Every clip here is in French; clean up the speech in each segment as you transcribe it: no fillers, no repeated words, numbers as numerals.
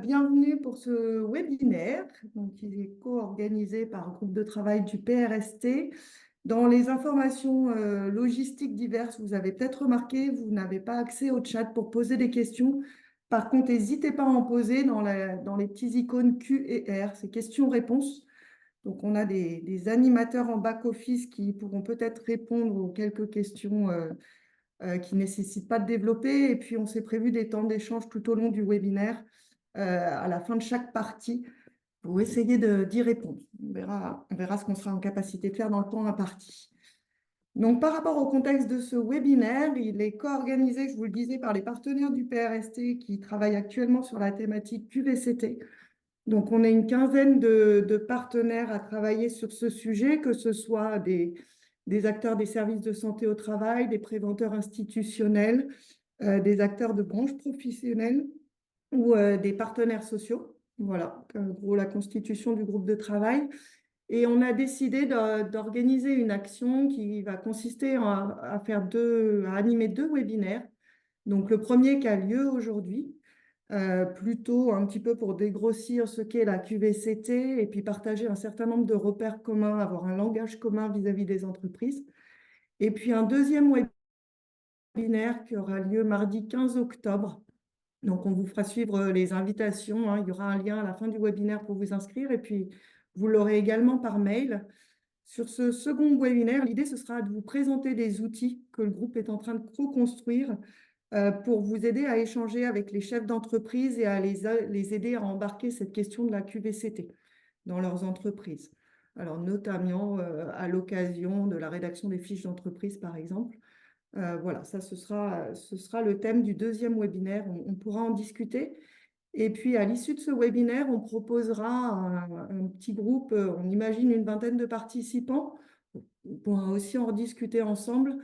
Bienvenue pour ce webinaire qui est co-organisé par un groupe de travail du PRST. Dans les informations logistiques diverses, vous avez peut-être remarqué, vous n'avez pas accès au chat pour poser des questions. Par contre, n'hésitez pas à en poser dans les petits icônes Q et R, c'est questions-réponses. Donc, on a des animateurs en back-office qui pourront peut-être répondre aux quelques questions qui ne nécessitent pas de développer. Et puis, on s'est prévu des temps d'échange tout au long du webinaire à la fin de chaque partie pour essayer d'y répondre. On verra ce qu'on sera en capacité de faire dans le temps imparti. Donc, par rapport au contexte de ce webinaire, il est co-organisé, je vous le disais, par les partenaires du PRST qui travaillent actuellement sur la thématique QVCT. Donc, on est une quinzaine de partenaires à travailler sur ce sujet, que ce soit des acteurs des services de santé au travail, des préventeurs institutionnels, des acteurs de branches professionnelles ou des partenaires sociaux. Voilà, en gros, la constitution du groupe de travail. Et on a décidé d'organiser une action qui va consister à animer deux webinaires. Donc, le premier qui a lieu aujourd'hui, plutôt un petit peu pour dégrossir ce qu'est la QVCT et puis partager un certain nombre de repères communs, avoir un langage commun vis-à-vis des entreprises. Et puis, un deuxième webinaire qui aura lieu mardi 15 octobre. Donc, on vous fera suivre les invitations, hein. Il y aura un lien à la fin du webinaire pour vous inscrire et puis vous l'aurez également par mail. Sur ce second webinaire, l'idée, ce sera de vous présenter des outils que le groupe est en train de co-construire pour vous aider à échanger avec les chefs d'entreprise et à les aider à embarquer cette question de la QVCT dans leurs entreprises. Alors, notamment à l'occasion de la rédaction des fiches d'entreprise, par exemple. Voilà, ça, ce sera le thème du deuxième webinaire. On pourra en discuter. Et puis, à l'issue de ce webinaire, on proposera un petit groupe, on imagine une vingtaine de participants. On pourra aussi en rediscuter ensemble,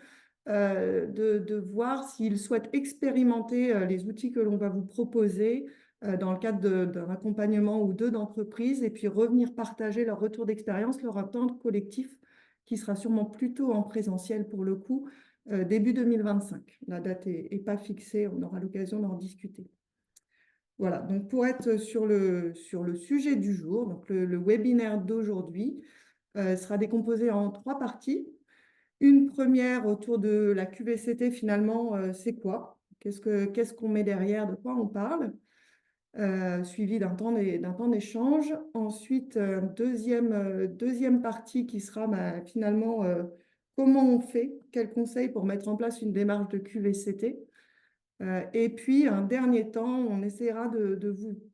de voir s'ils souhaitent expérimenter les outils que l'on va vous proposer dans le cadre d'un accompagnement ou deux d'entreprise, et puis revenir partager leur retour d'expérience, leur attente collectif, qui sera sûrement plutôt en présentiel pour le coup, début 2025. La date n'est pas fixée, on aura l'occasion d'en discuter. Voilà, donc pour être sur le sujet du jour, donc le webinaire d'aujourd'hui sera décomposé en trois parties. Une première autour de la QVCT, finalement, c'est quoi? Qu'est-ce qu'on met derrière? De quoi on parle? Suivi d'un temps d'échange. Ensuite, deuxième partie qui sera finalement comment on fait, quels conseils pour mettre en place une démarche de QVCT. Et puis, un dernier temps, on essaiera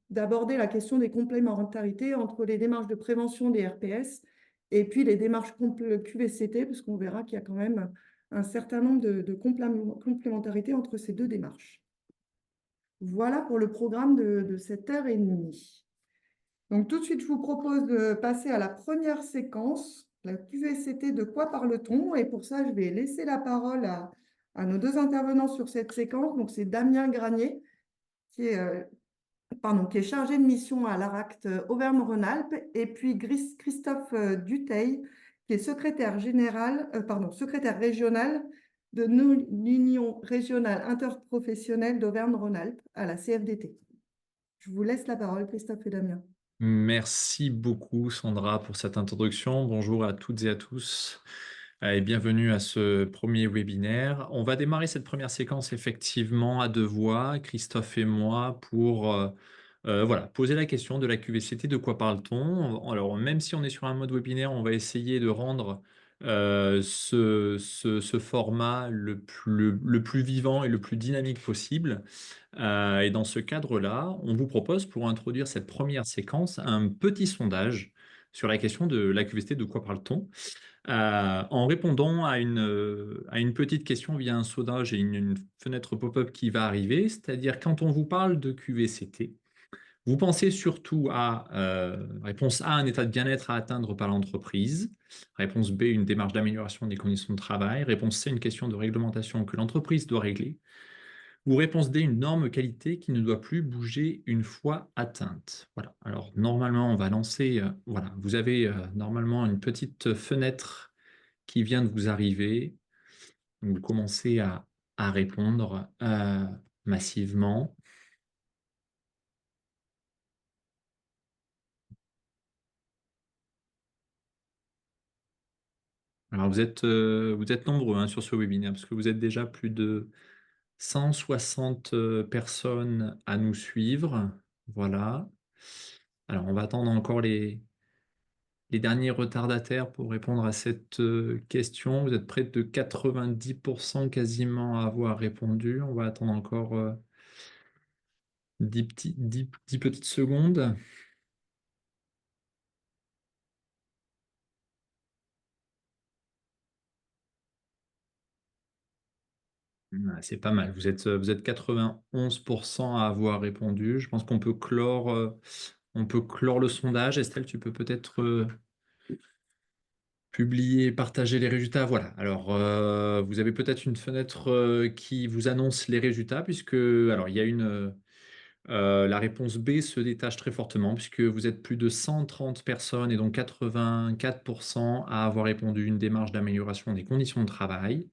d'aborder la question des complémentarités entre les démarches de prévention des RPS et puis les démarches QVCT, parce qu'on verra qu'il y a quand même un certain nombre de complémentarités entre ces deux démarches. Voilà pour le programme de cette heure et demie. Donc, tout de suite, je vous propose de passer à la première séquence, la QVCT, de quoi parle-t-on? Et pour ça, je vais laisser la parole à nos deux intervenants sur cette séquence. Donc, c'est Damien Granier, qui est chargé de mission à l'ARACT Auvergne-Rhône-Alpes, et puis Christophe Dutheil, qui est secrétaire régional de l'Union régionale interprofessionnelle d'Auvergne-Rhône-Alpes à la CFDT. Je vous laisse la parole, Christophe et Damien. Merci beaucoup Sandra pour cette introduction. Bonjour à toutes et à tous et bienvenue à ce premier webinaire. On va démarrer cette première séquence effectivement à deux voix, Christophe et moi, pour voilà, poser la question de la QVCT, de quoi parle-t-on? Alors même si on est sur un mode webinaire, on va essayer de rendre ce format le plus vivant et le plus dynamique possible. Et dans ce cadre-là, on vous propose, pour introduire cette première séquence, un petit sondage sur la question de la QVST, de quoi parle-t-on, en répondant à une petite question via un sondage et une fenêtre pop-up qui va arriver, c'est-à-dire quand on vous parle de QVCT, vous pensez surtout à réponse A, un état de bien-être à atteindre par l'entreprise, réponse B, une démarche d'amélioration des conditions de travail, réponse C, une question de réglementation que l'entreprise doit régler, ou réponse D, une norme qualité qui ne doit plus bouger une fois atteinte. Voilà. Alors normalement, on va lancer. Voilà, vous avez normalement une petite fenêtre qui vient de vous arriver. Vous commencez à répondre massivement. Alors vous êtes nombreux hein, sur ce webinaire, parce que vous êtes déjà plus de 160 personnes à nous suivre. Voilà. Alors on va attendre encore les derniers retardataires pour répondre à cette question. Vous êtes près de 90% quasiment à avoir répondu. On va attendre encore 10 petites secondes. Ouais, c'est pas mal. Vous êtes 91% à avoir répondu. Je pense on peut clore le sondage. Estelle, tu peux peut-être publier et partager les résultats. Voilà. Alors, vous avez peut-être une fenêtre qui vous annonce les résultats, puisque alors il y a la réponse B se détache très fortement, puisque vous êtes plus de 130 personnes et donc 84% à avoir répondu une démarche d'amélioration des conditions de travail.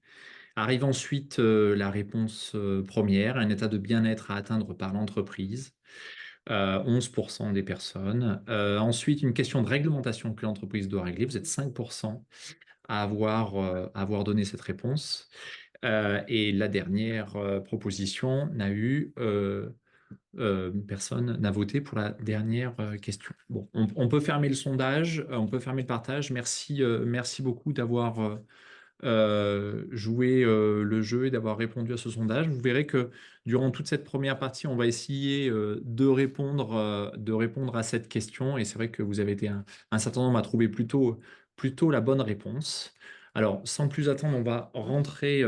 Arrive ensuite la réponse première, un état de bien-être à atteindre par l'entreprise, 11% des personnes. Ensuite, une question de réglementation que l'entreprise doit régler, vous êtes 5% à avoir donné cette réponse. Et la dernière proposition personne n'a voté pour la dernière question. Bon, on peut fermer le sondage, on peut fermer le partage. Merci beaucoup d'avoir jouer le jeu et d'avoir répondu à ce sondage. Vous verrez que durant toute cette première partie, on va essayer de répondre à cette question. Et c'est vrai que vous avez été un certain nombre à trouver plutôt la bonne réponse. Alors, sans plus attendre, on va rentrer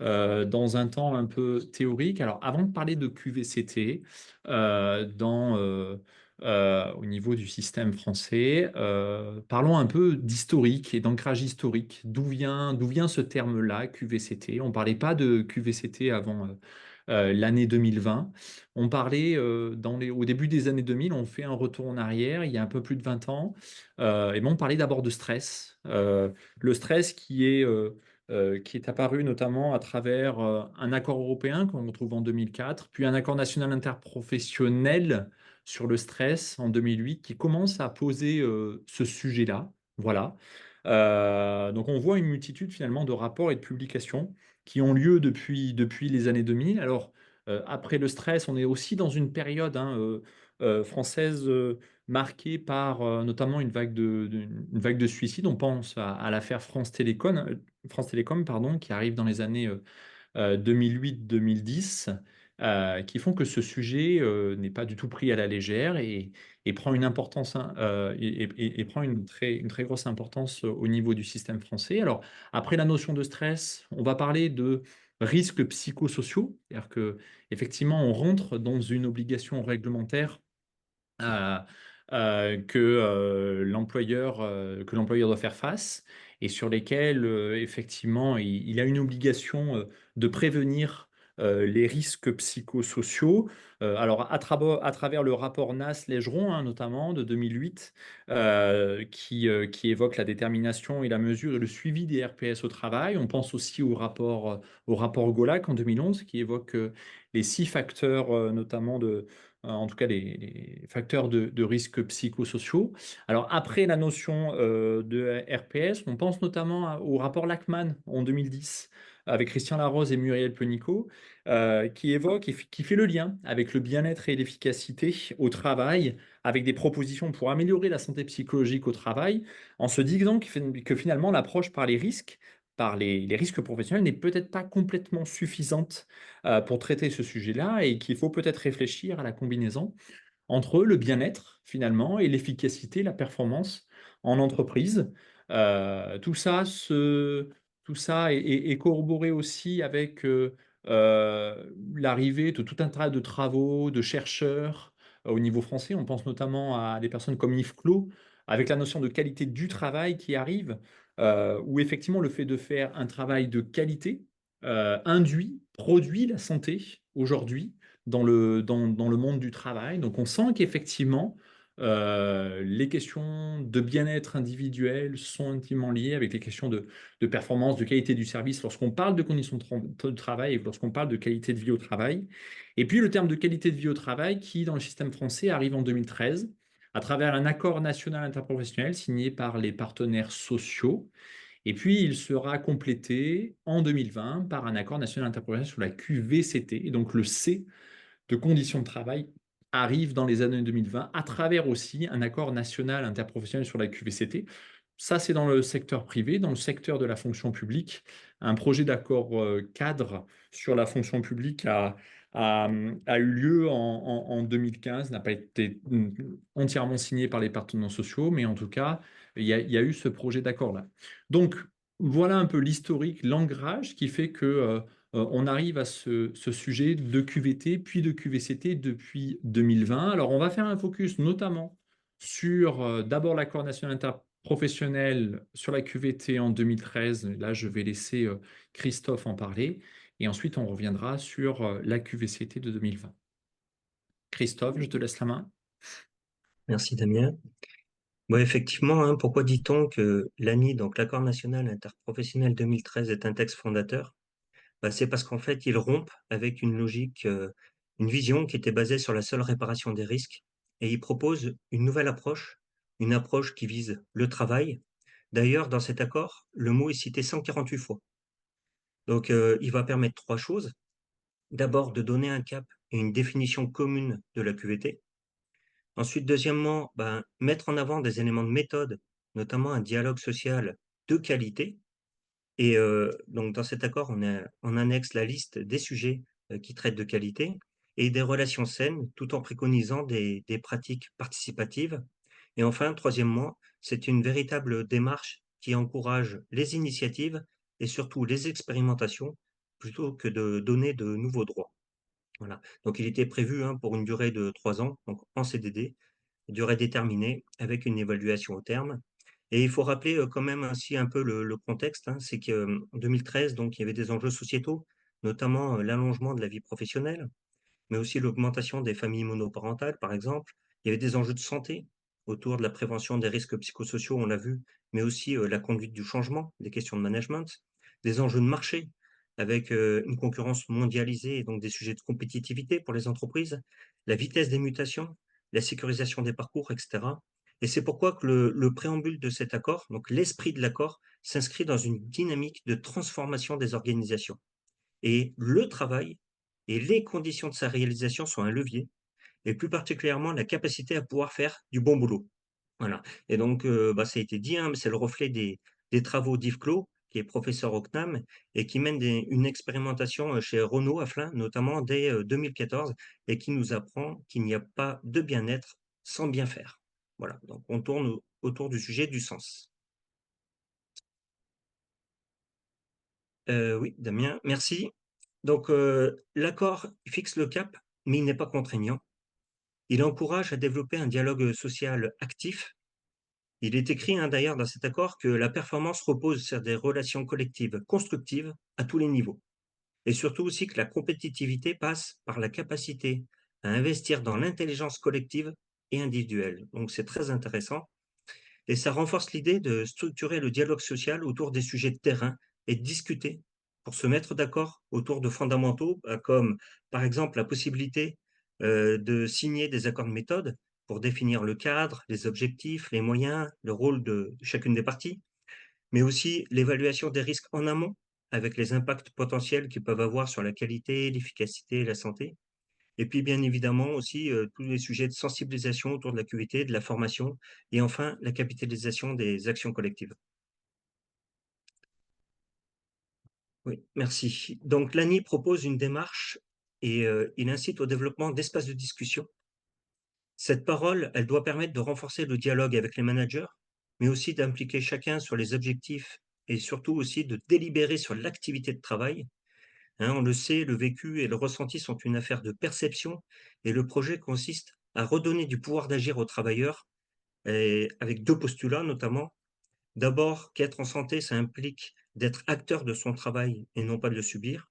dans un temps un peu théorique. Alors, avant de parler de QVCT, au niveau du système français. Parlons un peu d'historique et d'ancrage historique. D'où vient ce terme-là, QVCT? On ne parlait pas de QVCT avant l'année 2020. On parlait au début des années 2000, on fait un retour en arrière, il y a un peu plus de 20 ans, et ben on parlait d'abord de stress. Le stress qui est apparu notamment à travers un accord européen qu'on retrouve en 2004, puis un accord national interprofessionnel sur le stress en 2008 qui commence à poser ce sujet-là. Voilà. Donc on voit une multitude finalement de rapports et de publications qui ont lieu depuis les années 2000. Alors après le stress, on est aussi dans une période française marquée par notamment une vague de suicides. On pense à l'affaire France Télécom, pardon, qui arrive dans les années 2008-2010, qui font que ce sujet n'est pas du tout pris à la légère et prend une importance hein, et prend une très grosse importance au niveau du système français. Alors, après la notion de stress, on va parler de risques psychosociaux, c'est-à-dire que effectivement, on rentre dans une obligation réglementaire euh, que l'employeur doit faire face et sur lesquels effectivement il a une obligation de prévenir les risques psychosociaux. Alors à travers le rapport Nass-Legeron hein, notamment de 2008 qui évoque la détermination et la mesure et le suivi des RPS au travail. On pense aussi au rapport Golac en 2011 qui évoque les 6 facteurs notamment en tout cas les facteurs de risque psychosociaux. Alors après la notion de RPS, on pense notamment au rapport Lachman en 2010 avec Christian Larose et Muriel Pénicaud, qui évoque et qui fait le lien avec le bien-être et l'efficacité au travail, avec des propositions pour améliorer la santé psychologique au travail, en se disant que finalement l'approche par les risques, par les risques professionnels, n'est peut-être pas complètement suffisante pour traiter ce sujet-là et qu'il faut peut-être réfléchir à la combinaison entre le bien-être finalement et l'efficacité, la performance en entreprise. Euh, tout ça, se, tout ça est corroboré aussi avec l'arrivée de tout un tas de travaux, de chercheurs au niveau français. On pense notamment à des personnes comme Yves Clos, avec la notion de qualité du travail qui arrive, où effectivement le fait de faire un travail de qualité produit la santé aujourd'hui dans le monde du travail. Donc on sent qu'effectivement, les questions de bien-être individuel sont intimement liées avec les questions de performance, de qualité du service lorsqu'on parle de conditions de travail et lorsqu'on parle de qualité de vie au travail. Et puis le terme de qualité de vie au travail qui, dans le système français, arrive en 2013 à travers un accord national interprofessionnel signé par les partenaires sociaux Et puis, il sera complété en 2020 par un accord national interprofessionnel sur la QVCT. Et donc, le C de conditions de travail arrive dans les années 2020 à travers aussi un accord national interprofessionnel sur la QVCT. Ça, c'est dans le secteur privé. Dans le secteur de la fonction publique, un projet d'accord cadre sur la fonction publique a eu lieu en 2015, n'a pas été entièrement signé par les partenaires sociaux, mais en tout cas, il y a eu ce projet d'accord-là. Donc, voilà un peu l'historique, l'ancrage qui fait que on arrive à ce sujet de QVT, puis de QVCT depuis 2020. Alors, on va faire un focus notamment sur d'abord l'accord national interprofessionnel sur la QVT en 2013. Là, je vais laisser Christophe en parler. Et ensuite, on reviendra sur la QVCT de 2020. Christophe, je te laisse la main. Merci Damien. Bon, effectivement, hein, pourquoi dit-on que l'ANI, donc l'accord national interprofessionnel 2013, est un texte fondateur? C'est parce qu'en fait, il rompt avec une logique, une vision qui était basée sur la seule réparation des risques, et il propose une nouvelle approche, une approche qui vise le travail. D'ailleurs, dans cet accord, le mot est cité 148 fois. Donc, il va permettre trois choses. D'abord, de donner un cap et une définition commune de la QVT. Ensuite, deuxièmement, mettre en avant des éléments de méthode, notamment un dialogue social de qualité. Et donc dans cet accord, on annexe la liste des sujets qui traitent de qualité et des relations saines, tout en préconisant des pratiques participatives. Et enfin, troisièmement, c'est une véritable démarche qui encourage les initiatives et surtout les expérimentations plutôt que de donner de nouveaux droits. Voilà. Donc il était prévu pour une durée de 3 ans, donc en CDD, durée déterminée, avec une évaluation au terme. Et il faut rappeler quand même ainsi un peu le contexte, hein, c'est qu'en 2013, donc, il y avait des enjeux sociétaux, notamment l'allongement de la vie professionnelle, mais aussi l'augmentation des familles monoparentales, par exemple. Il y avait des enjeux de santé autour de la prévention des risques psychosociaux, on l'a vu, mais aussi la conduite du changement, des questions de management, des enjeux de marché, avec une concurrence mondialisée et donc des sujets de compétitivité pour les entreprises, la vitesse des mutations, la sécurisation des parcours, etc. Et c'est pourquoi que le préambule de cet accord, donc l'esprit de l'accord, s'inscrit dans une dynamique de transformation des organisations. Et le travail et les conditions de sa réalisation sont un levier, et plus particulièrement la capacité à pouvoir faire du bon boulot. Voilà. Et donc, ça a été dit, hein, mais c'est le reflet des travaux d'Yves Clos, qui est professeur au CNAM, et qui mène une expérimentation chez Renault, à Flins, notamment dès 2014, et qui nous apprend qu'il n'y a pas de bien-être sans bien faire. Voilà, donc on tourne autour du sujet du sens. Oui, Damien, merci. Donc, l'accord fixe le cap, mais il n'est pas contraignant. Il encourage à développer un dialogue social actif. Il est écrit d'ailleurs dans cet accord que la performance repose sur des relations collectives constructives à tous les niveaux. Et surtout aussi que la compétitivité passe par la capacité à investir dans l'intelligence collective et individuelle. Donc c'est très intéressant. Et ça renforce l'idée de structurer le dialogue social autour des sujets de terrain et de discuter pour se mettre d'accord autour de fondamentaux, comme par exemple la possibilité de signer des accords de méthode pour définir le cadre, les objectifs, les moyens, le rôle de chacune des parties, mais aussi l'évaluation des risques en amont avec les impacts potentiels qu'ils peuvent avoir sur la qualité, l'efficacité et la santé. Et puis, bien évidemment, aussi tous les sujets de sensibilisation autour de la QVT, de la formation, et enfin, la capitalisation des actions collectives. Oui, merci. Donc, l'ANI propose une démarche et il incite au développement d'espaces de discussion. Cette parole, elle doit permettre de renforcer le dialogue avec les managers, mais aussi d'impliquer chacun sur les objectifs et surtout aussi de délibérer sur l'activité de travail. Hein, on le sait, le vécu et le ressenti sont une affaire de perception et le projet consiste à redonner du pouvoir d'agir aux travailleurs et avec deux postulats notamment. D'abord, qu'être en santé, ça implique d'être acteur de son travail et non pas de le subir.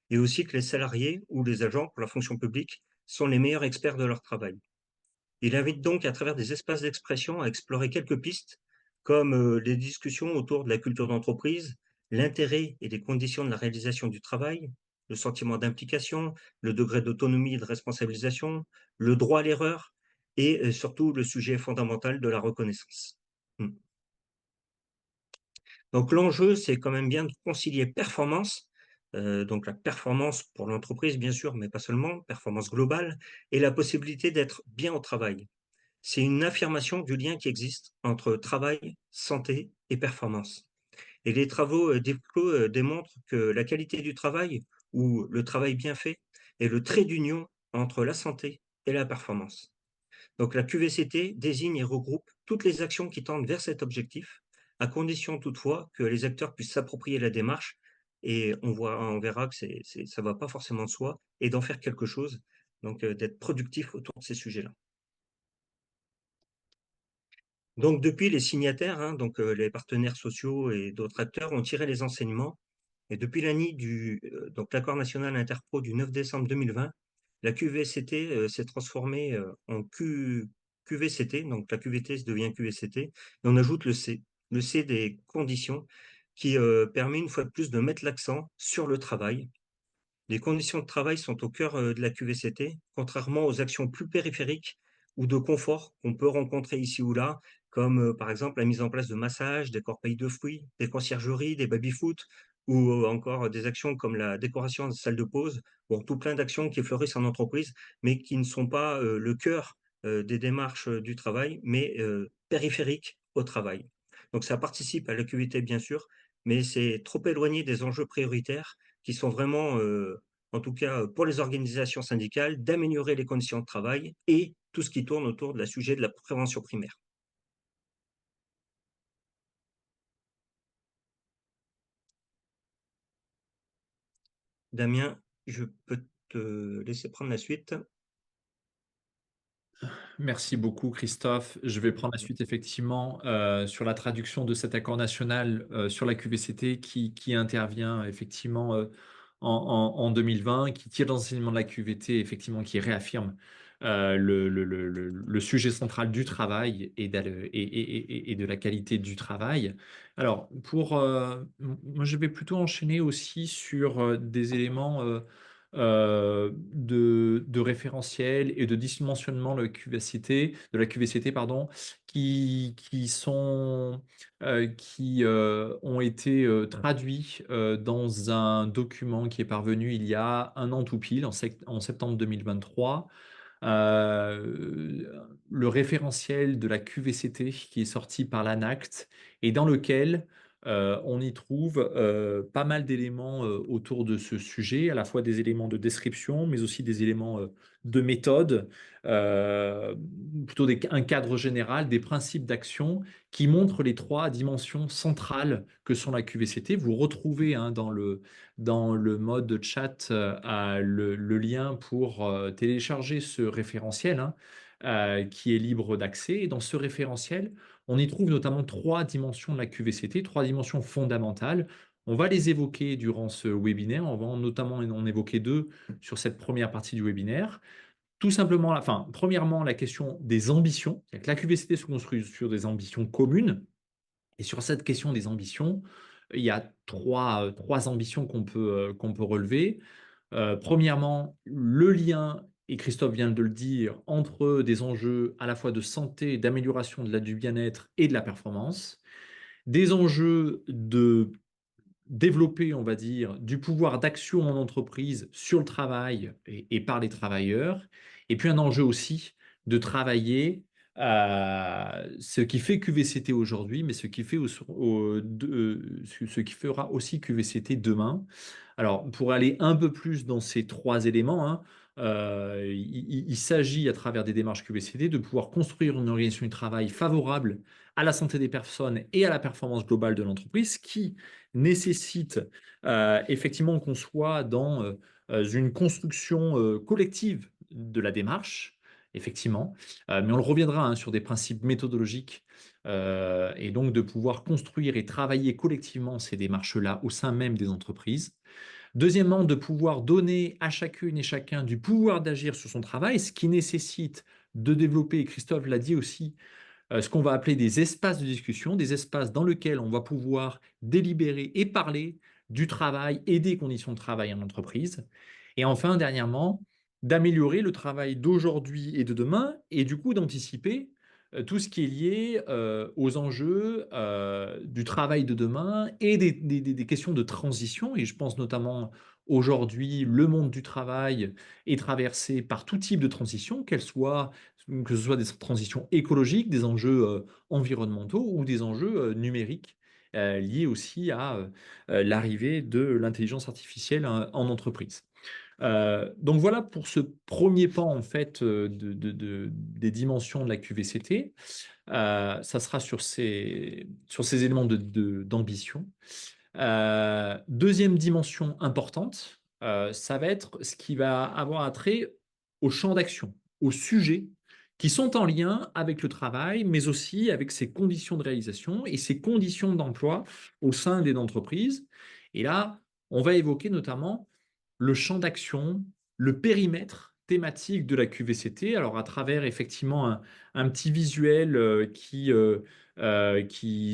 Et aussi que les salariés ou les agents pour la fonction publique sont les meilleurs experts de leur travail. Il invite donc à travers des espaces d'expression à explorer quelques pistes, comme les discussions autour de la culture d'entreprise, l'intérêt et les conditions de la réalisation du travail, le sentiment d'implication, le degré d'autonomie et de responsabilisation, le droit à l'erreur et surtout le sujet fondamental de la reconnaissance. Donc l'enjeu, c'est quand même bien de concilier performance, donc la performance pour l'entreprise bien sûr, mais pas seulement, performance globale et la possibilité d'être bien au travail. C'est une affirmation du lien qui existe entre travail, santé et performance. Et les travaux d'IFPRO démontrent que la qualité du travail ou le travail bien fait est le trait d'union entre la santé et la performance. Donc la QVCT désigne et regroupe toutes les actions qui tendent vers cet objectif, à condition toutefois que les acteurs puissent s'approprier la démarche et on verra que ça va pas forcément de soi et d'en faire quelque chose, donc d'être productif autour de ces sujets-là. Donc depuis les signataires, hein, donc les partenaires sociaux et d'autres acteurs ont tiré les enseignements et depuis l'ANI donc l'accord national interpro du 9 décembre 2020, la QVCT s'est transformée en QVCT, donc la QVT devient QVCT, et on ajoute le C des conditions, qui permet une fois de plus de mettre l'accent sur le travail. Les conditions de travail sont au cœur de la QVCT, contrairement aux actions plus périphériques ou de confort qu'on peut rencontrer ici ou là, comme par exemple la mise en place de massages, des corbeilles de fruits, des conciergeries, des baby-foot, ou encore des actions comme la décoration de salles de pause, bon, tout plein d'actions qui fleurissent en entreprise, mais qui ne sont pas le cœur des démarches du travail, mais périphériques au travail. Donc ça participe à la QVT bien sûr, mais c'est trop éloigné des enjeux prioritaires qui sont vraiment, en tout cas pour les organisations syndicales, d'améliorer les conditions de travail et tout ce qui tourne autour de la sujet de la prévention primaire. Damien, je peux te laisser prendre la suite. Merci beaucoup, Christophe. Je vais prendre la suite effectivement sur la traduction de cet accord national sur la QVCT qui intervient effectivement en 2020, qui tire l'enseignement de la QVT, effectivement, qui réaffirme le sujet central du travail et de la qualité du travail. Alors, moi, je vais plutôt enchaîner aussi sur des éléments de référentiel et de dimensionnement de la QVCT, pardon, qui ont été traduits dans un document qui est parvenu il y a un an tout pile, en septembre 2023. Le référentiel de la QVCT qui est sorti par l'ANACT et dans lequel on y trouve pas mal d'éléments autour de ce sujet, à la fois des éléments de description, mais aussi des éléments de méthode, euh, un cadre général, des principes d'action qui montrent les trois dimensions centrales que sont la QVCT. Vous retrouvez hein, dans le mode chat le lien pour télécharger ce référentiel hein, qui est libre d'accès. Et dans ce référentiel, on y trouve notamment trois dimensions de la QVCT, trois dimensions fondamentales. On va les évoquer durant ce webinaire. On va notamment en évoquer deux sur cette première partie du webinaire. Tout simplement, premièrement, la question des ambitions. La QVCT se construit sur des ambitions communes. Et sur cette question des ambitions, il y a trois ambitions qu'on peut relever. Premièrement, le lien, et Christophe vient de le dire, entre des enjeux à la fois de santé, d'amélioration du bien-être et de la performance, des enjeux de développer, on va dire, du pouvoir d'action en entreprise sur le travail et par les travailleurs, et puis un enjeu aussi de travailler ce qui fait QVCT aujourd'hui, mais ce qui fera aussi QVCT demain. Alors, pour aller un peu plus dans ces trois éléments, hein, il s'agit, à travers des démarches QVCT, de pouvoir construire une organisation du travail favorable à la santé des personnes et à la performance globale de l'entreprise, qui nécessite effectivement qu'on soit dans une construction collective de la démarche, effectivement, mais on le reviendra hein, sur des principes méthodologiques et donc de pouvoir construire et travailler collectivement ces démarches-là au sein même des entreprises. Deuxièmement, de pouvoir donner à chacune et chacun du pouvoir d'agir sur son travail, ce qui nécessite de développer, et Christophe l'a dit aussi, ce qu'on va appeler des espaces de discussion, des espaces dans lesquels on va pouvoir délibérer et parler du travail et des conditions de travail en entreprise. Et enfin, dernièrement, d'améliorer le travail d'aujourd'hui et de demain, et du coup d'anticiper tout ce qui est lié aux enjeux du travail de demain et des questions de transition. Et je pense notamment aujourd'hui, le monde du travail est traversé par tout type de transition, que ce soit des transitions écologiques, des enjeux environnementaux ou des enjeux numériques liés aussi à l'arrivée de l'intelligence artificielle en entreprise. Donc voilà pour ce premier pan en fait des dimensions de la QVCT. Ça sera sur ces éléments d'ambition. Deuxième dimension importante, ça va être ce qui va avoir attrait au champ d'action, aux sujets qui sont en lien avec le travail, mais aussi avec ses conditions de réalisation et ses conditions d'emploi au sein des entreprises. Et là, on va évoquer notamment le champ d'action, le périmètre thématique de la QVCT, alors à travers effectivement un petit visuel qui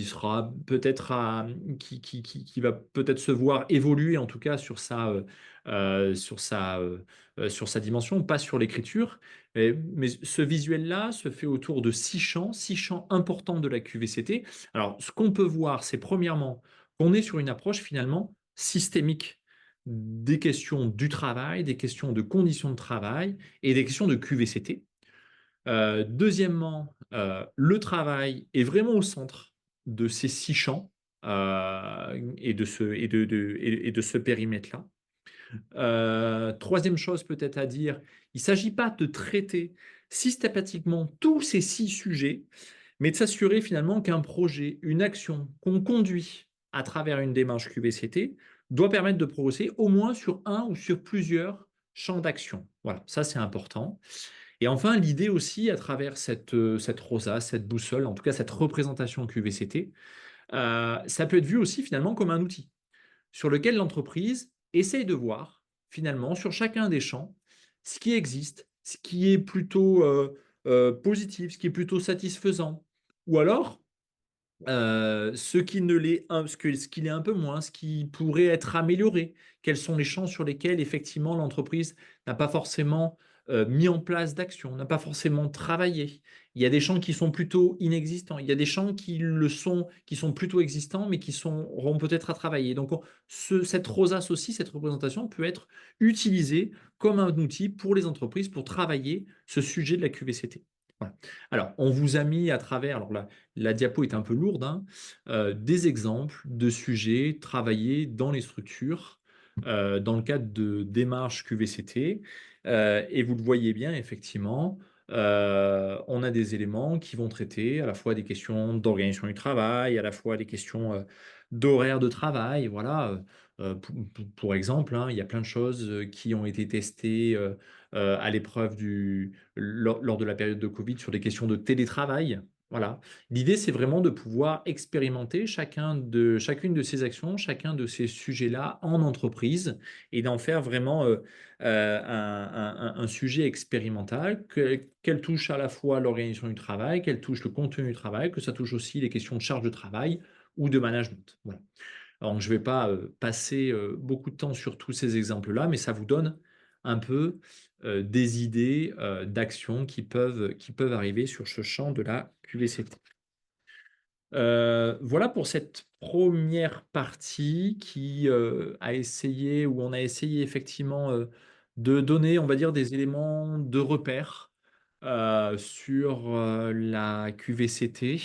sera peut-être qui va peut-être se voir évoluer en tout cas sur sa dimension, pas sur l'écriture. Mais ce visuel-là se fait autour de six champs importants de la QVCT. Alors, ce qu'on peut voir, c'est premièrement qu'on est sur une approche finalement systémique des questions du travail, des questions de conditions de travail et des questions de QVCT. Deuxièmement, le travail est vraiment au centre de ces six champs et de ce périmètre-là. Troisième chose peut-être à dire, il ne s'agit pas de traiter systématiquement tous ces six sujets, mais de s'assurer finalement qu'un projet, une action qu'on conduit à travers une démarche QVCT doit permettre de progresser au moins sur un ou sur plusieurs champs d'action. Voilà, ça c'est important. Et enfin, l'idée aussi, à travers cette rosa, cette boussole, en tout cas cette représentation QVCT, ça peut être vu aussi finalement comme un outil sur lequel l'entreprise essaye de voir finalement sur chacun des champs ce qui existe, ce qui est plutôt positif, ce qui est plutôt satisfaisant, ou alors ce qui ne l'est ce qui l'est un peu moins, ce qui pourrait être amélioré, quels sont les champs sur lesquels effectivement l'entreprise n'a pas forcément mis en place d'action, n'a pas forcément travaillé. Il y a des champs qui sont plutôt inexistants, il y a des champs qui sont plutôt existants, mais qui auront peut-être à travailler. Donc cette rosace aussi, cette représentation peut être utilisée comme un outil pour les entreprises pour travailler ce sujet de la QVCT. Voilà. Alors, on vous a mis à travers, alors là, la diapo est un peu lourde, hein, des exemples de sujets travaillés dans les structures dans le cadre de démarches QVCT. Et vous le voyez bien, effectivement, on a des éléments qui vont traiter à la fois des questions d'organisation du travail, à la fois des questions d'horaire de travail. Voilà. Pour exemple, hein, il y a plein de choses qui ont été testées à l'épreuve lors de la période de Covid sur des questions de télétravail. Voilà. L'idée, c'est vraiment de pouvoir expérimenter chacune de ces actions, chacun de ces sujets-là en entreprise et d'en faire vraiment un sujet expérimental, qu'elle touche à la fois l'organisation du travail, qu'elle touche le contenu du travail, que ça touche aussi les questions de charge de travail ou de management. Voilà. Alors, je ne vais pas passer beaucoup de temps sur tous ces exemples-là, mais ça vous donne un peu des idées d'actions qui peuvent arriver sur ce champ de la QVCT. Voilà pour cette première partie où on a essayé effectivement de donner, on va dire, des éléments de repère sur la QVCT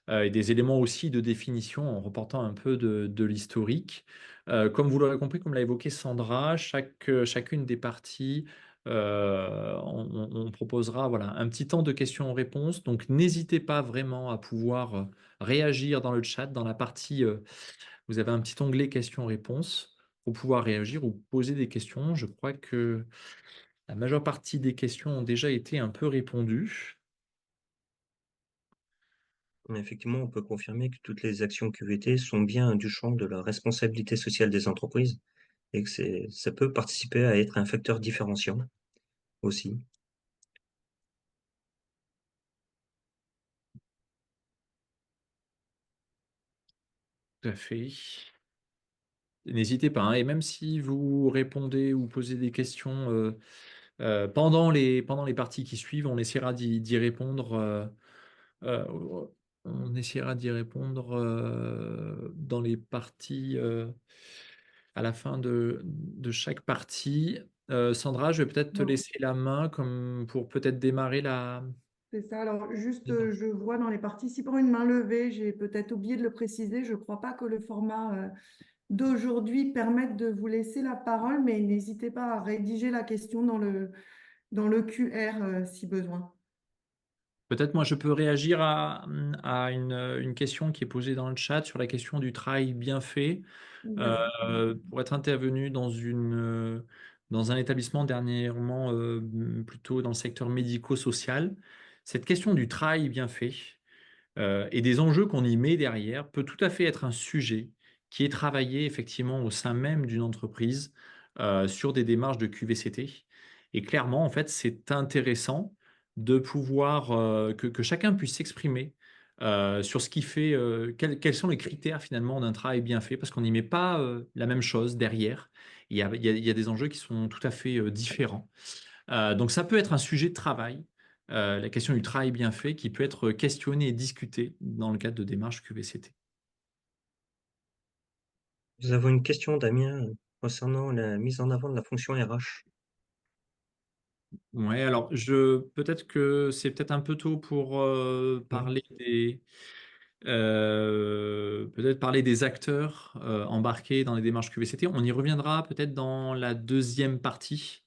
et des éléments aussi de définition en reportant un peu de l'historique. Comme vous l'aurez compris, comme l'a évoqué Sandra, chacune des parties, on proposera voilà, un petit temps de questions-réponses. Donc n'hésitez pas vraiment à pouvoir réagir dans le chat, dans la partie, vous avez un petit onglet questions-réponses pour pouvoir réagir ou poser des questions. Je crois que la majeure partie des questions ont déjà été un peu répondues. Mais effectivement, on peut confirmer que toutes les actions QVT sont bien du champ de la responsabilité sociale des entreprises et que ça peut participer à être un facteur différenciant aussi. Tout à fait. N'hésitez pas, hein. Et même si vous répondez ou posez des questions pendant les parties qui suivent, on essaiera d'y répondre Euh, on essaiera d'y répondre dans les parties, à la fin de chaque partie. Sandra, je vais peut-être te Non, laisser la main comme pour peut-être démarrer la... c'est ça. Alors, juste, démarrer. je vois dans les participants une main levée. J'ai peut-être oublié de le préciser. Je ne crois pas que le format d'aujourd'hui permette de vous laisser la parole, mais n'hésitez pas à rédiger la question dans le QR si besoin. Peut-être moi je peux réagir à une question qui est posée dans le chat sur la question du travail bien fait. Vas-y. Pour être intervenu dans un établissement dernièrement, plutôt dans le secteur médico-social, cette question du travail bien fait et des enjeux qu'on y met derrière peut tout à fait être un sujet qui est travaillé effectivement au sein même d'une entreprise sur des démarches de QVCT. Et clairement, en fait, c'est intéressant de pouvoir que chacun puisse s'exprimer sur ce qui fait, quels sont les critères finalement d'un travail bien fait, parce qu'on n'y met pas la même chose derrière. Il y a des enjeux qui sont tout à fait différents. Donc ça peut être un sujet de travail, la question du travail bien fait, qui peut être questionné et discuté dans le cadre de démarches QVCT. Nous avons une question, Damien, concernant la mise en avant de la fonction RH. Ouais, alors peut-être que c'est peut-être un peu tôt pour Oui, peut-être parler des acteurs embarqués dans les démarches QVCT. On y reviendra peut-être dans la deuxième partie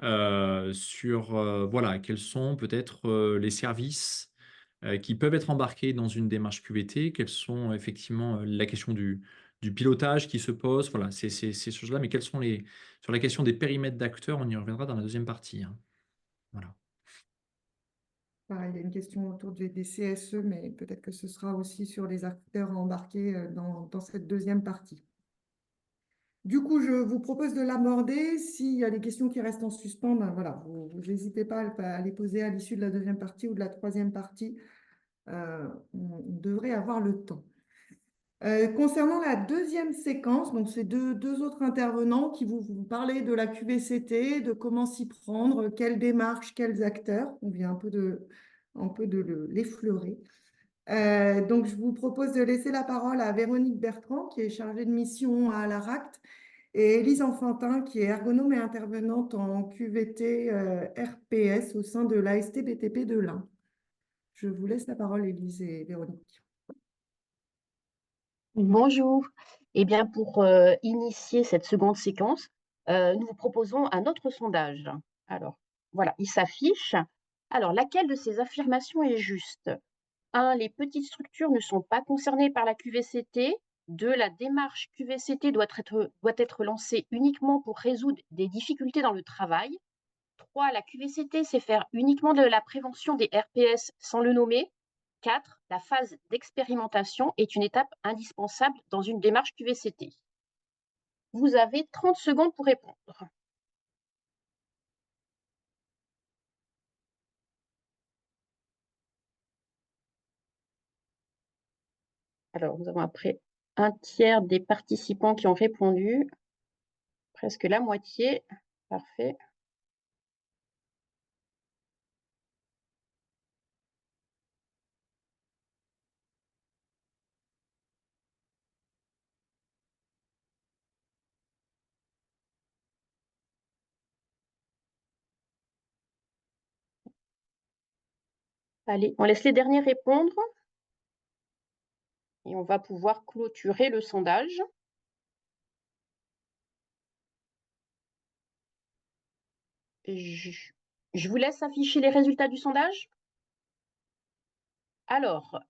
sur voilà, quels sont peut-être les services qui peuvent être embarqués dans une démarche QVT, quelles sont effectivement la question du pilotage qui se pose, voilà, ces choses-là, mais quels sont sur la question des périmètres d'acteurs, on y reviendra dans la deuxième partie, hein. Voilà. Pareil, il y a une question autour des CSE, mais peut-être que ce sera aussi sur les acteurs embarqués dans cette deuxième partie. Du coup, je vous propose de l'aborder. S'il y a des questions qui restent en suspens, ben voilà, vous n'hésitez pas à les poser à l'issue de la deuxième partie ou de la troisième partie. On devrait avoir le temps. Concernant la deuxième séquence, donc c'est deux autres intervenants qui vous parler de la QVCT, de comment s'y prendre, quelles démarches, quels acteurs. On vient un peu de l'effleurer. Donc, je vous propose de laisser la parole à Véronique Bertrand, qui est chargée de mission à l'ARACT, et Élise Enfantin, qui est ergonome et intervenante en QVT RPS au sein de l'AST-BTP de l'Ain. Je vous laisse la parole, Élise et Véronique. Bonjour. Eh bien, pour initier cette seconde séquence, nous vous proposons un autre sondage. Alors, voilà, il s'affiche. Alors, laquelle de ces affirmations est juste? 1. Les petites structures ne sont pas concernées par la QVCT. 2. La démarche QVCT doit être lancée uniquement pour résoudre des difficultés dans le travail. 3. La QVCT sait faire uniquement de la prévention des RPS sans le nommer. 4. La phase d'expérimentation est une étape indispensable dans une démarche QVCT. Vous avez 30 secondes pour répondre. Alors, nous avons après un tiers des participants qui ont répondu, presque la moitié. Parfait. Allez, on laisse les derniers répondre et on va pouvoir clôturer le sondage. Je vous laisse afficher les résultats du sondage. Alors,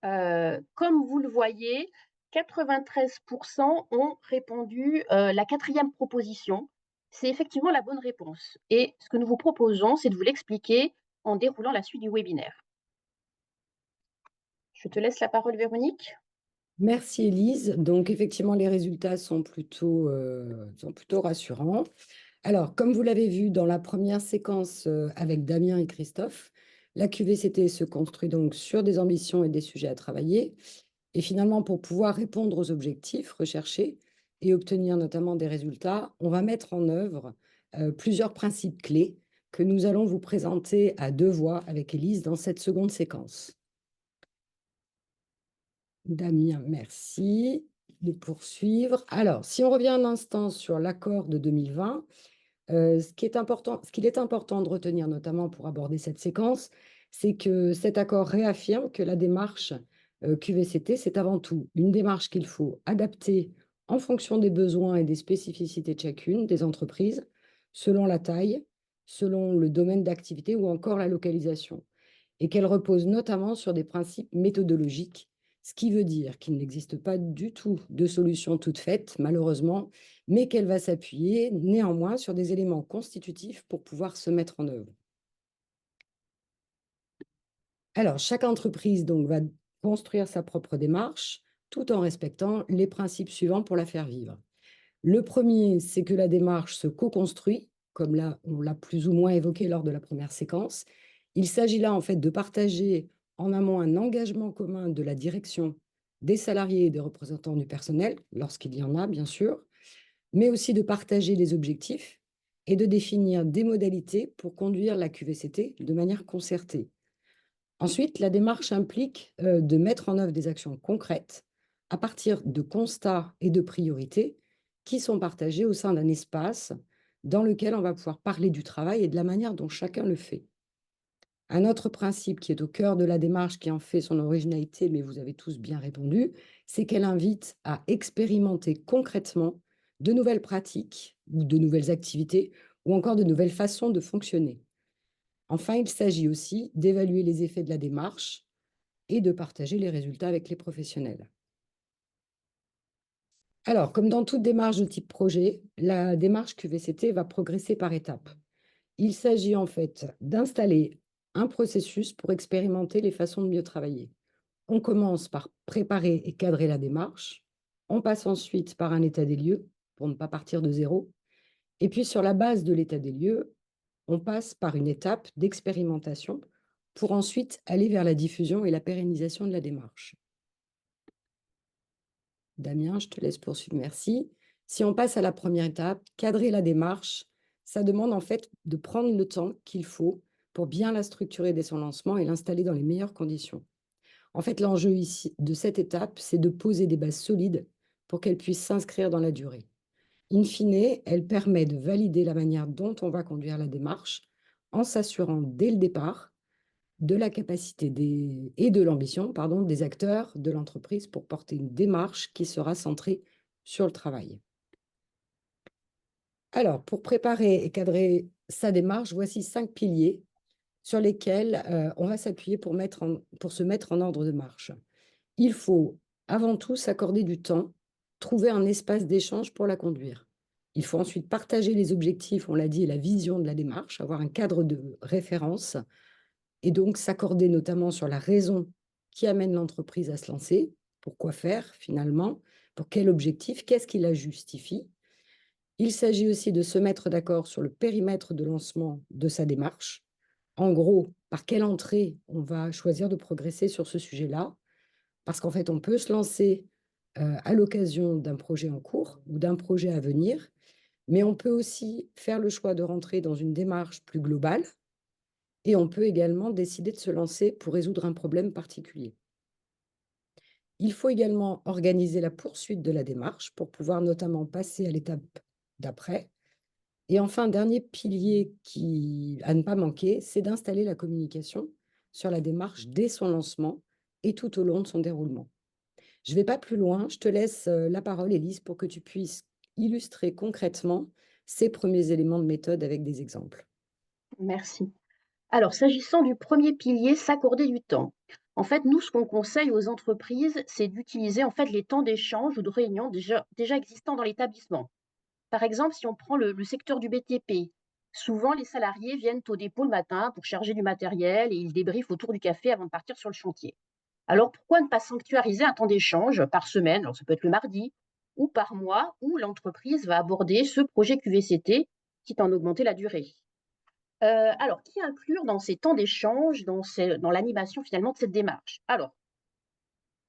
comme vous le voyez, 93% ont répondu la quatrième proposition. C'est effectivement la bonne réponse. Et ce que nous vous proposons, c'est de vous l'expliquer en déroulant la suite du webinaire. Je te laisse la parole, Véronique. Merci Élise. Donc effectivement, les résultats sont plutôt rassurants. Alors, comme vous l'avez vu dans la première séquence avec Damien et Christophe, la QVCT se construit donc sur des ambitions et des sujets à travailler. Et finalement, pour pouvoir répondre aux objectifs recherchés et obtenir notamment des résultats, on va mettre en œuvre plusieurs principes clés que nous allons vous présenter à deux voix avec Élise dans cette seconde séquence. Damien, merci de poursuivre. Alors, si on revient un instant sur l'accord de 2020, ce qu'il est important de retenir, notamment pour aborder cette séquence, c'est que cet accord réaffirme que la démarche QVCT, c'est avant tout une démarche qu'il faut adapter en fonction des besoins et des spécificités de chacune des entreprises, selon la taille, selon le domaine d'activité ou encore la localisation, et qu'elle repose notamment sur des principes méthodologiques, ce qui veut dire qu'il n'existe pas du tout de solution toute faite, malheureusement, mais qu'elle va s'appuyer néanmoins sur des éléments constitutifs pour pouvoir se mettre en œuvre. Alors, chaque entreprise donc va construire sa propre démarche tout en respectant les principes suivants pour la faire vivre. Le premier, c'est que la démarche se co-construit, comme là, on l'a plus ou moins évoqué lors de la première séquence. Il s'agit là, en fait, de partager en amont un engagement commun de la direction, des salariés et des représentants du personnel, lorsqu'il y en a, bien sûr, mais aussi de partager les objectifs et de définir des modalités pour conduire la QVCT de manière concertée. Ensuite, la démarche implique de mettre en œuvre des actions concrètes à partir de constats et de priorités qui sont partagés au sein d'un espace dans lequel on va pouvoir parler du travail et de la manière dont chacun le fait. Un autre principe qui est au cœur de la démarche, qui en fait son originalité, mais vous avez tous bien répondu, c'est qu'elle invite à expérimenter concrètement de nouvelles pratiques ou de nouvelles activités ou encore de nouvelles façons de fonctionner. Enfin, il s'agit aussi d'évaluer les effets de la démarche et de partager les résultats avec les professionnels. Alors, comme dans toute démarche de type projet, la démarche QVCT va progresser par étapes. Il s'agit en fait d'installer un processus pour expérimenter les façons de mieux travailler. On commence par préparer et cadrer la démarche. On passe ensuite par un état des lieux pour ne pas partir de zéro. Et puis, sur la base de l'état des lieux, on passe par une étape d'expérimentation pour ensuite aller vers la diffusion et la pérennisation de la démarche. Damien, je te laisse poursuivre, merci. Si on passe à la première étape, cadrer la démarche, ça demande en fait de prendre le temps qu'il faut pour bien la structurer dès son lancement et l'installer dans les meilleures conditions. En fait, l'enjeu ici de cette étape, c'est de poser des bases solides pour qu'elle puisse s'inscrire dans la durée. In fine, elle permet de valider la manière dont on va conduire la démarche en s'assurant dès le départ de la capacité et de l'ambition des acteurs de l'entreprise pour porter une démarche qui sera centrée sur le travail. Alors, pour préparer et cadrer sa démarche, voici 5 piliers sur lesquels on va s'appuyer pour se mettre en ordre de marche. Il faut avant tout s'accorder du temps, trouver un espace d'échange pour la conduire. Il faut ensuite partager les objectifs, on l'a dit, et la vision de la démarche, avoir un cadre de référence et donc s'accorder notamment sur la raison qui amène l'entreprise à se lancer, pourquoi faire finalement, pour quel objectif, qu'est-ce qui la justifie. Il s'agit aussi de se mettre d'accord sur le périmètre de lancement de sa démarche. En gros, par quelle entrée on va choisir de progresser sur ce sujet-là, parce qu'en fait, on peut se lancer à l'occasion d'un projet en cours ou d'un projet à venir, mais on peut aussi faire le choix de rentrer dans une démarche plus globale et on peut également décider de se lancer pour résoudre un problème particulier. Il faut également organiser la poursuite de la démarche pour pouvoir notamment passer à l'étape d'après. Et enfin, dernier pilier à ne pas manquer, c'est d'installer la communication sur la démarche dès son lancement et tout au long de son déroulement. Je ne vais pas plus loin, je te laisse la parole, Élise, pour que tu puisses illustrer concrètement ces premiers éléments de méthode avec des exemples. Merci. Alors, s'agissant du premier pilier, s'accorder du temps. En fait, nous, ce qu'on conseille aux entreprises, c'est d'utiliser en fait les temps d'échange ou de réunion déjà existants dans l'établissement. Par exemple, si on prend le secteur du BTP, souvent les salariés viennent au dépôt le matin pour charger du matériel et ils débriefent autour du café avant de partir sur le chantier. Alors, pourquoi ne pas sanctuariser un temps d'échange par semaine, alors ça peut être le mardi, ou par mois, où l'entreprise va aborder ce projet QVCT, quitte à en augmenter la durée. Alors, qui inclure dans ces temps d'échange, dans l'animation finalement de cette démarche? Alors,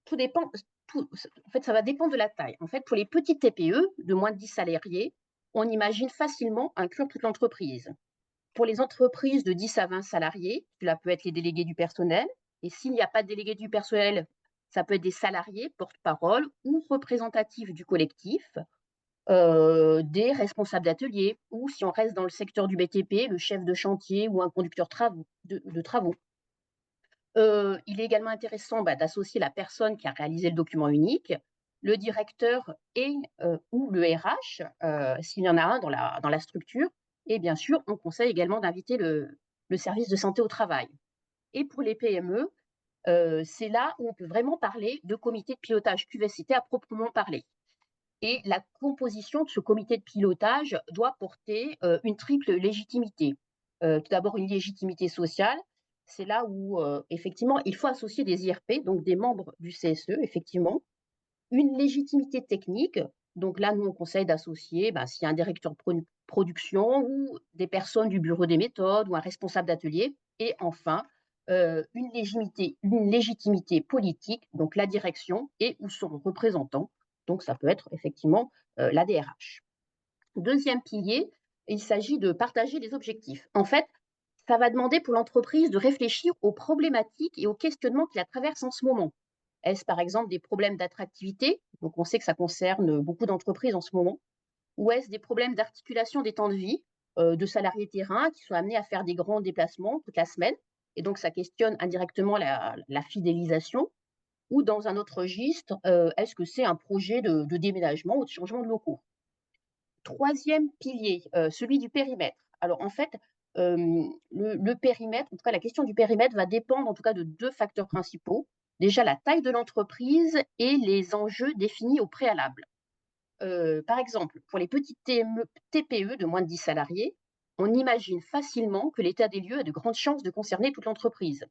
tout dépend, en fait, ça va dépendre de la taille. En fait, pour les petites TPE de moins de 10 salariés, on imagine facilement inclure toute l'entreprise. Pour les entreprises de 10 à 20 salariés, cela peut être les délégués du personnel. Et s'il n'y a pas de délégué du personnel, Ça peut être des salariés, porte-parole ou représentatifs du collectif, des responsables d'atelier ou, si on reste dans le secteur du BTP, le chef de chantier ou un conducteur de travaux. Il est également intéressant d'associer la personne qui a réalisé le document unique, le directeur et ou le RH, s'il y en a un dans la structure. Et bien sûr, on conseille également d'inviter le service de santé au travail. Et pour les PME, c'est là où on peut vraiment parler de comité de pilotage QVCT à proprement parler. Et la composition de ce comité de pilotage doit porter une triple légitimité. Tout d'abord, une légitimité sociale. C'est là où, effectivement, il faut associer des IRP, donc des membres du CSE, effectivement. Une légitimité technique. Donc là, nous, on conseille d'associer, s'il y a un directeur de production ou des personnes du bureau des méthodes ou un responsable d'atelier. Et enfin, une légitimité politique, donc la direction et ou son représentant. Donc, ça peut être effectivement la DRH. Deuxième pilier, il s'agit de partager les objectifs. En fait, ça va demander pour l'entreprise de réfléchir aux problématiques et aux questionnements qui la traversent en ce moment. Est-ce par exemple des problèmes d'attractivité? Donc, on sait que ça concerne beaucoup d'entreprises en ce moment. Ou est-ce des problèmes d'articulation des temps de vie de salariés terrain qui sont amenés à faire des grands déplacements toute la semaine? Et donc, ça questionne indirectement la fidélisation. Ou dans un autre registre, est-ce que c'est un projet de déménagement ou de changement de locaux? Troisième pilier, celui du périmètre. Alors en fait, le périmètre, en tout cas la question du périmètre va dépendre en tout cas de 2 facteurs principaux. Déjà la taille de l'entreprise et les enjeux définis au préalable. Par exemple, pour les petites TPE de moins de 10 salariés, on imagine facilement que l'état des lieux a de grandes chances de concerner toute l'entreprise.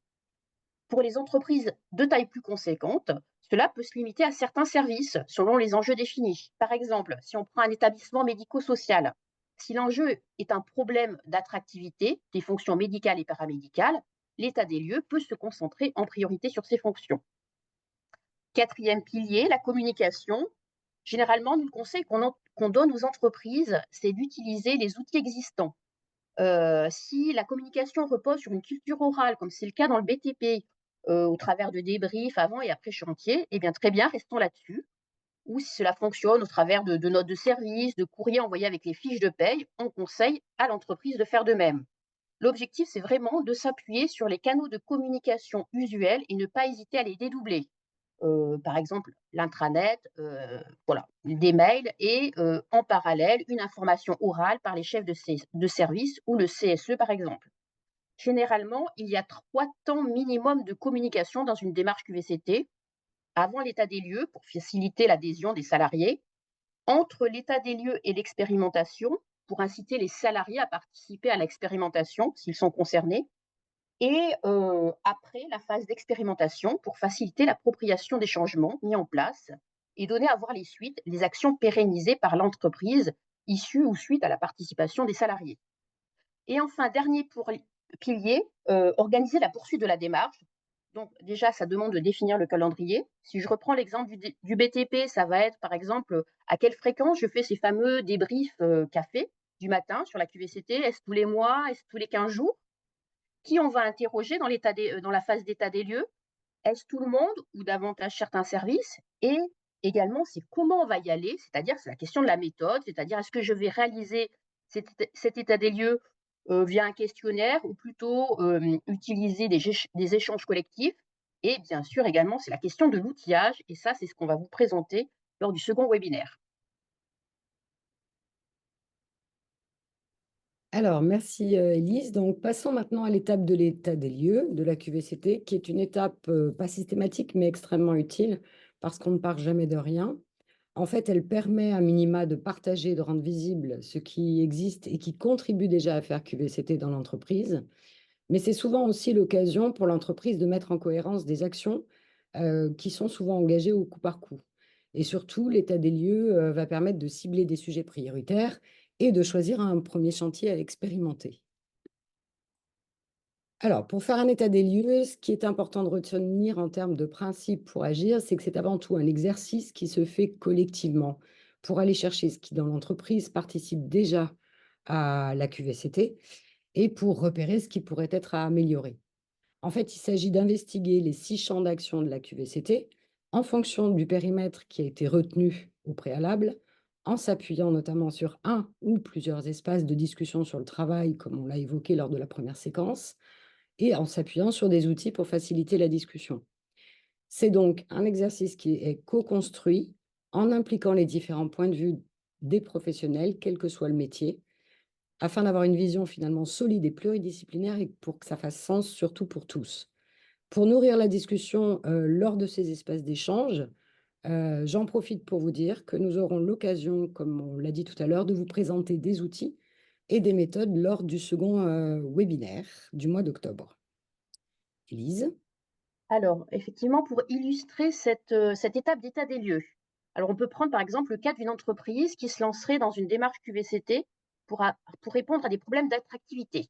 Pour les entreprises de taille plus conséquente, cela peut se limiter à certains services selon les enjeux définis. Par exemple, si on prend un établissement médico-social, si l'enjeu est un problème d'attractivité des fonctions médicales et paramédicales, l'état des lieux peut se concentrer en priorité sur ces fonctions. Quatrième pilier, la communication. Généralement, nous, le conseil qu'on donne aux entreprises, c'est d'utiliser les outils existants. Si la communication repose sur une culture orale, comme c'est le cas dans le BTP, au travers de débriefs avant et après chantier, eh bien très bien, restons là-dessus. Ou si cela fonctionne au travers de notes de service, de courriers envoyés avec les fiches de paye, on conseille à l'entreprise de faire de même. L'objectif, c'est vraiment de s'appuyer sur les canaux de communication usuels et ne pas hésiter à les dédoubler. Par exemple, l'intranet, voilà, des mails et en parallèle, une information orale par les chefs de service ou le CSE, par exemple. Généralement, il y a 3 temps minimum de communication dans une démarche QVCT, avant l'état des lieux pour faciliter l'adhésion des salariés, entre l'état des lieux et l'expérimentation pour inciter les salariés à participer à l'expérimentation s'ils sont concernés, et après la phase d'expérimentation pour faciliter l'appropriation des changements mis en place et donner à voir les suites, les actions pérennisées par l'entreprise issues ou suite à la participation des salariés. Et enfin, dernier pilier, organiser la poursuite de la démarche. Donc déjà, ça demande de définir le calendrier. Si je reprends l'exemple du BTP, ça va être par exemple à quelle fréquence je fais ces fameux débriefs café du matin sur la QVCT. Est-ce tous les mois? Est-ce tous les 15 jours? Qui on va interroger dans la phase d'état des lieux? Est-ce tout le monde ou davantage certains services? Et également, c'est comment on va y aller, c'est-à-dire c'est la question de la méthode, c'est-à-dire est-ce que je vais réaliser cet état des lieux via un questionnaire ou plutôt utiliser des échanges collectifs? Et bien sûr également, c'est la question de l'outillage et ça, c'est ce qu'on va vous présenter lors du second webinaire. Alors, merci Élise. Donc, passons maintenant à l'étape de l'état des lieux de la QVCT, qui est une étape pas systématique, mais extrêmement utile parce qu'on ne part jamais de rien. En fait, elle permet à minima de partager, de rendre visible ce qui existe et qui contribue déjà à faire QVCT dans l'entreprise. Mais c'est souvent aussi l'occasion pour l'entreprise de mettre en cohérence des actions qui sont souvent engagées au coup par coup. Et surtout, l'état des lieux va permettre de cibler des sujets prioritaires et de choisir un premier chantier à expérimenter. Alors, pour faire un état des lieux, ce qui est important de retenir en termes de principes pour agir, c'est que c'est avant tout un exercice qui se fait collectivement pour aller chercher ce qui, dans l'entreprise, participe déjà à la QVCT et pour repérer ce qui pourrait être à améliorer. En fait, il s'agit d'investiguer les 6 champs d'action de la QVCT en fonction du périmètre qui a été retenu au préalable, en s'appuyant notamment sur un ou plusieurs espaces de discussion sur le travail, comme on l'a évoqué lors de la première séquence, et en s'appuyant sur des outils pour faciliter la discussion. C'est donc un exercice qui est co-construit en impliquant les différents points de vue des professionnels, quel que soit le métier, afin d'avoir une vision finalement solide et pluridisciplinaire et pour que ça fasse sens surtout pour tous. Pour nourrir la discussion lors de ces espaces d'échange, j'en profite pour vous dire que nous aurons l'occasion, comme on l'a dit tout à l'heure, de vous présenter des outils et des méthodes lors du second webinaire du mois d'octobre. Élise? Alors, effectivement, pour illustrer cette étape d'état des lieux, alors on peut prendre par exemple le cas d'une entreprise qui se lancerait dans une démarche QVCT pour répondre à des problèmes d'attractivité.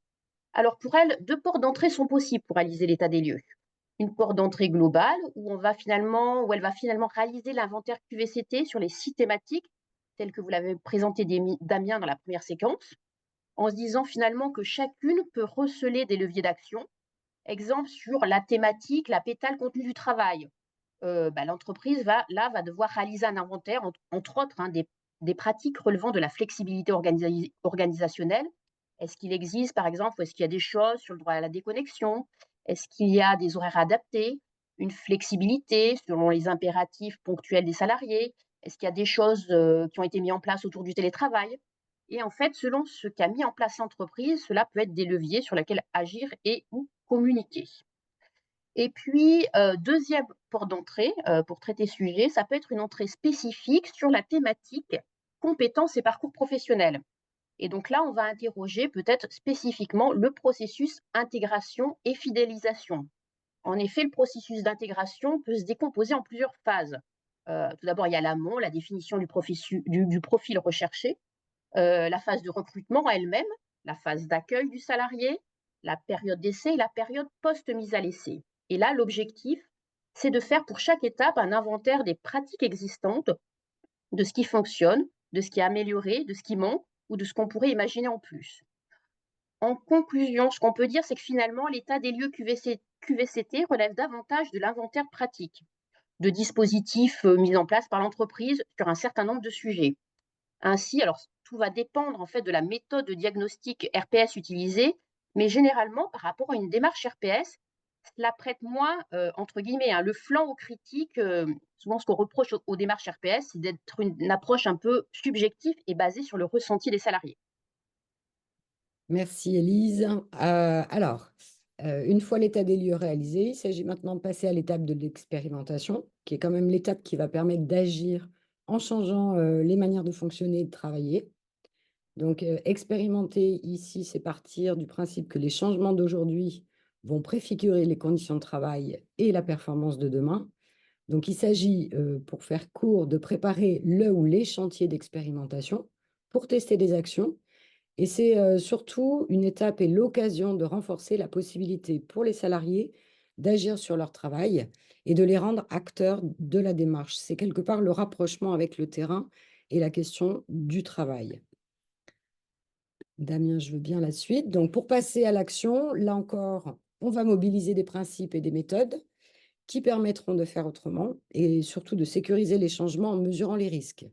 Alors pour elle, 2 portes d'entrée sont possibles pour réaliser l'état des lieux. Une porte d'entrée globale où elle va finalement réaliser l'inventaire QVCT sur les 6 thématiques, telles que vous l'avez présenté Damien dans la première séquence, en se disant finalement que chacune peut receler des leviers d'action. Exemple sur la thématique, la pétale contenu du travail. L'entreprise va devoir réaliser un inventaire, entre autres, hein, des pratiques relevant de la flexibilité organisationnelle. Est-ce qu'il existe, par exemple, ou est-ce qu'il y a des choses sur le droit à la déconnexion? Est-ce qu'il y a des horaires adaptés? Une flexibilité selon les impératifs ponctuels des salariés? Est-ce qu'il y a des choses qui ont été mises en place autour du télétravail? Et en fait, selon ce qu'a mis en place l'entreprise, cela peut être des leviers sur lesquels agir et ou communiquer. Et puis, deuxième porte d'entrée, pour traiter ce sujet, ça peut être une entrée spécifique sur la thématique compétences et parcours professionnels. Et donc là, on va interroger peut-être spécifiquement le processus intégration et fidélisation. En effet, le processus d'intégration peut se décomposer en plusieurs phases. Tout d'abord, il y a l'amont, la définition du profil recherché, la phase de recrutement elle-même, la phase d'accueil du salarié, la période d'essai et la période post-mise à l'essai. Et là, l'objectif, c'est de faire pour chaque étape un inventaire des pratiques existantes, de ce qui fonctionne, de ce qui est amélioré, de ce qui manque ou de ce qu'on pourrait imaginer en plus. En conclusion, ce qu'on peut dire, c'est que finalement, l'état des lieux QVCT relève davantage de l'inventaire pratique, de dispositifs mis en place par l'entreprise sur un certain nombre de sujets. Ainsi, alors tout va dépendre en fait de la méthode de diagnostic RPS utilisée, mais généralement par rapport à une démarche RPS, cela prête moins, entre guillemets, hein, le flanc aux critiques. Souvent, ce qu'on reproche aux démarches RPS, c'est d'être une approche un peu subjective et basée sur le ressenti des salariés. Merci Élise. Une fois l'état des lieux réalisé, il s'agit maintenant de passer à l'étape de l'expérimentation, qui est quand même l'étape qui va permettre d'agir en changeant les manières de fonctionner et de travailler. Donc, expérimenter ici, c'est partir du principe que les changements d'aujourd'hui vont préfigurer les conditions de travail et la performance de demain. Donc, il s'agit, pour faire court, de préparer le ou les chantiers d'expérimentation pour tester des actions. Et c'est surtout une étape et l'occasion de renforcer la possibilité pour les salariés d'agir sur leur travail et de les rendre acteurs de la démarche. C'est quelque part le rapprochement avec le terrain et la question du travail. Damien, je veux bien la suite. Donc, pour passer à l'action, là encore, on va mobiliser des principes et des méthodes qui permettront de faire autrement et surtout de sécuriser les changements en mesurant les risques.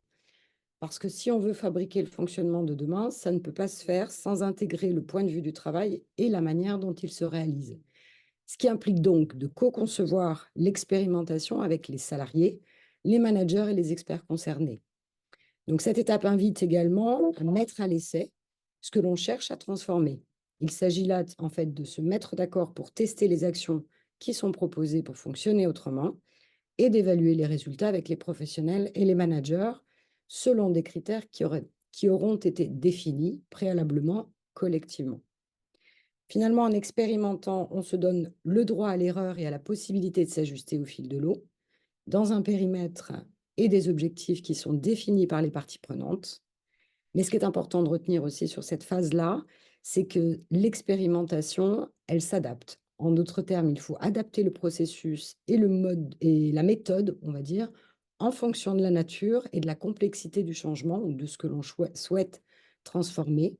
Parce que si on veut fabriquer le fonctionnement de demain, ça ne peut pas se faire sans intégrer le point de vue du travail et la manière dont il se réalise. Ce qui implique donc de co-concevoir l'expérimentation avec les salariés, les managers et les experts concernés. Donc cette étape invite également à mettre à l'essai ce que l'on cherche à transformer. Il s'agit là en fait de se mettre d'accord pour tester les actions qui sont proposées pour fonctionner autrement et d'évaluer les résultats avec les professionnels et les managers selon des critères qui auront été définis préalablement collectivement. Finalement, en expérimentant, on se donne le droit à l'erreur et à la possibilité de s'ajuster au fil de l'eau, dans un périmètre et des objectifs qui sont définis par les parties prenantes. Mais ce qui est important de retenir aussi sur cette phase-là, c'est que l'expérimentation, elle s'adapte. En d'autres termes, il faut adapter le processus et le mode et la méthode, on va dire, en fonction de la nature et de la complexité du changement ou de ce que l'on souhaite transformer.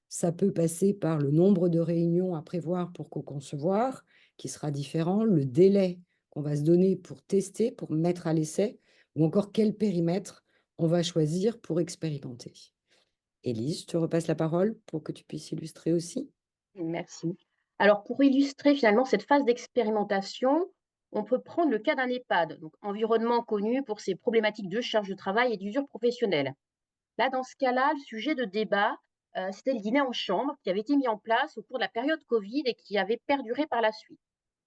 Ça peut passer par le nombre de réunions à prévoir pour co-concevoir, qui sera différent, le délai qu'on va se donner pour tester, pour mettre à l'essai, ou encore quel périmètre on va choisir pour expérimenter. Élise, je te repasse la parole pour que tu puisses illustrer aussi. Merci. Alors, pour illustrer finalement cette phase d'expérimentation, on peut prendre le cas d'un EHPAD, donc environnement connu pour ses problématiques de charge de travail et d'usure professionnelle. Là, dans ce cas-là, le sujet de débat, c'était le dîner en chambre qui avait été mis en place au cours de la période Covid et qui avait perduré par la suite.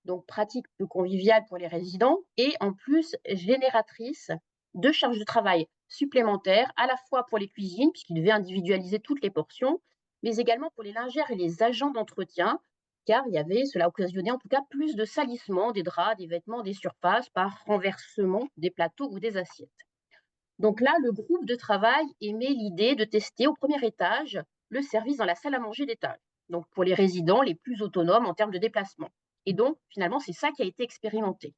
Donc, pratique peu conviviale pour les résidents et en plus génératrice de charges de travail supplémentaires, à la fois pour les cuisines, puisqu'ils devaient individualiser toutes les portions, mais également pour les lingères et les agents d'entretien, car cela occasionnait en tout cas plus de salissement des draps, des vêtements, des surfaces par renversement des plateaux ou des assiettes. Donc là, le groupe de travail émet l'idée de tester au premier étage le service dans la salle à manger d'étage, donc pour les résidents les plus autonomes en termes de déplacement. Et donc, finalement, c'est ça qui a été expérimenté.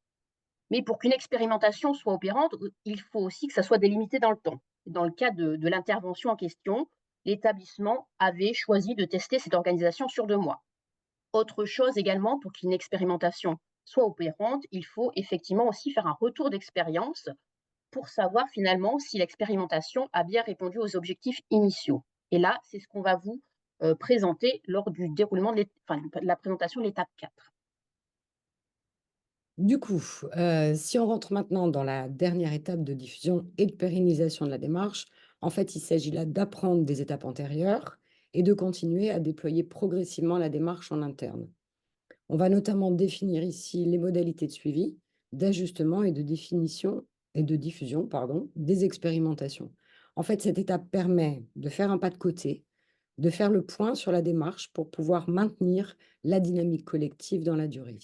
Mais pour qu'une expérimentation soit opérante, il faut aussi que ça soit délimité dans le temps. Dans le cas de l'intervention en question, l'établissement avait choisi de tester cette organisation sur 2 mois. Autre chose également, pour qu'une expérimentation soit opérante, il faut effectivement aussi faire un retour d'expérience pour savoir finalement si l'expérimentation a bien répondu aux objectifs initiaux. Et là, c'est ce qu'on va vous présenter lors du déroulement de la présentation de l'étape 4. Du coup, si on rentre maintenant dans la dernière étape de diffusion et de pérennisation de la démarche, en fait, il s'agit là d'apprendre des étapes antérieures et de continuer à déployer progressivement la démarche en interne. On va notamment définir ici les modalités de suivi, d'ajustement et de définition et de diffusion, pardon, des expérimentations. En fait, cette étape permet de faire un pas de côté, de faire le point sur la démarche pour pouvoir maintenir la dynamique collective dans la durée.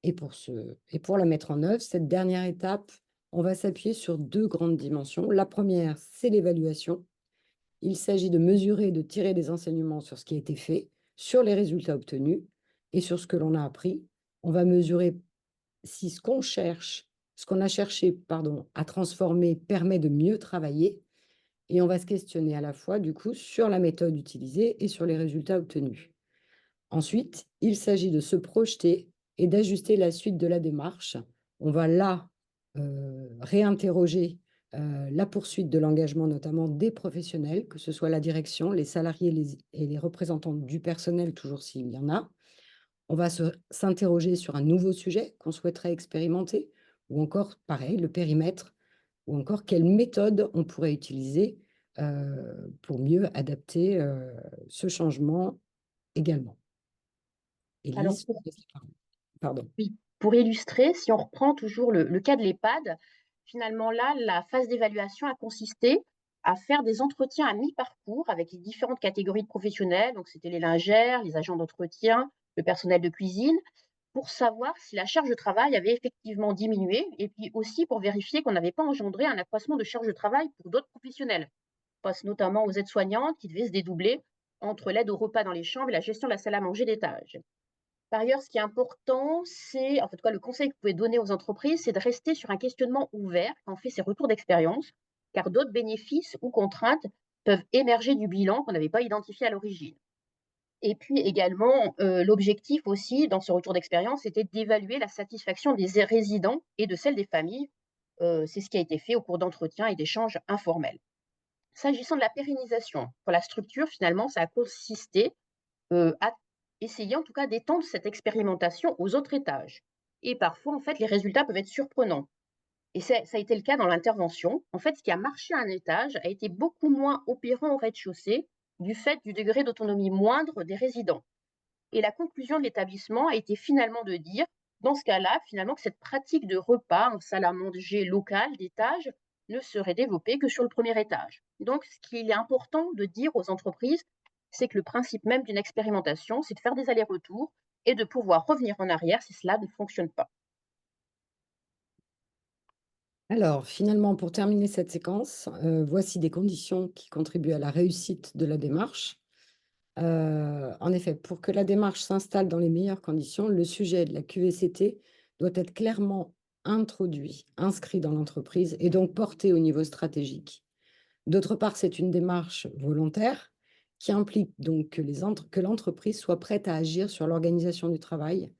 Et pour la mettre en œuvre, cette dernière étape, on va s'appuyer sur 2 grandes dimensions. La première, c'est l'évaluation. Il s'agit de mesurer et de tirer des enseignements sur ce qui a été fait, sur les résultats obtenus et sur ce que l'on a appris. On va mesurer si ce qu'on a cherché, pardon, à transformer permet de mieux travailler, et on va se questionner à la fois, du coup, sur la méthode utilisée et sur les résultats obtenus. Ensuite, il s'agit de se projeter et d'ajuster la suite de la démarche. On va là réinterroger la poursuite de l'engagement, notamment des professionnels, que ce soit la direction, les salariés et les représentants du personnel, toujours s'il y en a. On va s'interroger sur un nouveau sujet qu'on souhaiterait expérimenter, ou encore, pareil, le périmètre, ou encore quelle méthode on pourrait utiliser pour mieux adapter ce changement également. Alors, Élise, pardon. oui, pour illustrer, si on reprend toujours le cas de l'EHPAD, finalement là, la phase d'évaluation a consisté à faire des entretiens à mi-parcours avec les différentes catégories de professionnels, donc c'était les lingères, les agents d'entretien, le personnel de cuisine, pour savoir si la charge de travail avait effectivement diminué et puis aussi pour vérifier qu'on n'avait pas engendré un accroissement de charge de travail pour d'autres professionnels. Je pense notamment aux aides-soignantes qui devaient se dédoubler entre l'aide au repas dans les chambres et la gestion de la salle à manger d'étage. Par ailleurs, ce qui est important, c'est, en fait, le conseil que vous pouvez donner aux entreprises, c'est de rester sur un questionnement ouvert quand on fait ces retours d'expérience, car d'autres bénéfices ou contraintes peuvent émerger du bilan qu'on n'avait pas identifié à l'origine. Et puis également, l'objectif aussi dans ce retour d'expérience, c'était d'évaluer la satisfaction des résidents et de celle des familles. C'est ce qui a été fait au cours d'entretiens et d'échanges informels. S'agissant de la pérennisation, pour la structure, finalement, ça a consisté à essayer en tout cas d'étendre cette expérimentation aux autres étages. Et parfois, en fait, les résultats peuvent être surprenants. Et ça a été le cas dans l'intervention. En fait, ce qui a marché à un étage a été beaucoup moins opérant au rez-de-chaussée du fait du degré d'autonomie moindre des résidents. Et la conclusion de l'établissement a été finalement de dire, dans ce cas-là, finalement, que cette pratique de repas en salle à manger locale d'étage ne serait développée que sur le premier étage. Donc, ce qu'il est important de dire aux entreprises, c'est que le principe même d'une expérimentation, c'est de faire des allers-retours et de pouvoir revenir en arrière si cela ne fonctionne pas. Alors, finalement, pour terminer cette séquence, voici des conditions qui contribuent à la réussite de la démarche. En effet, pour que la démarche s'installe dans les meilleures conditions, le sujet de la QVCT doit être clairement introduit, inscrit dans l'entreprise et donc porté au niveau stratégique. D'autre part, c'est une démarche volontaire qui implique donc que l'entreprise soit prête à agir sur l'organisation du travail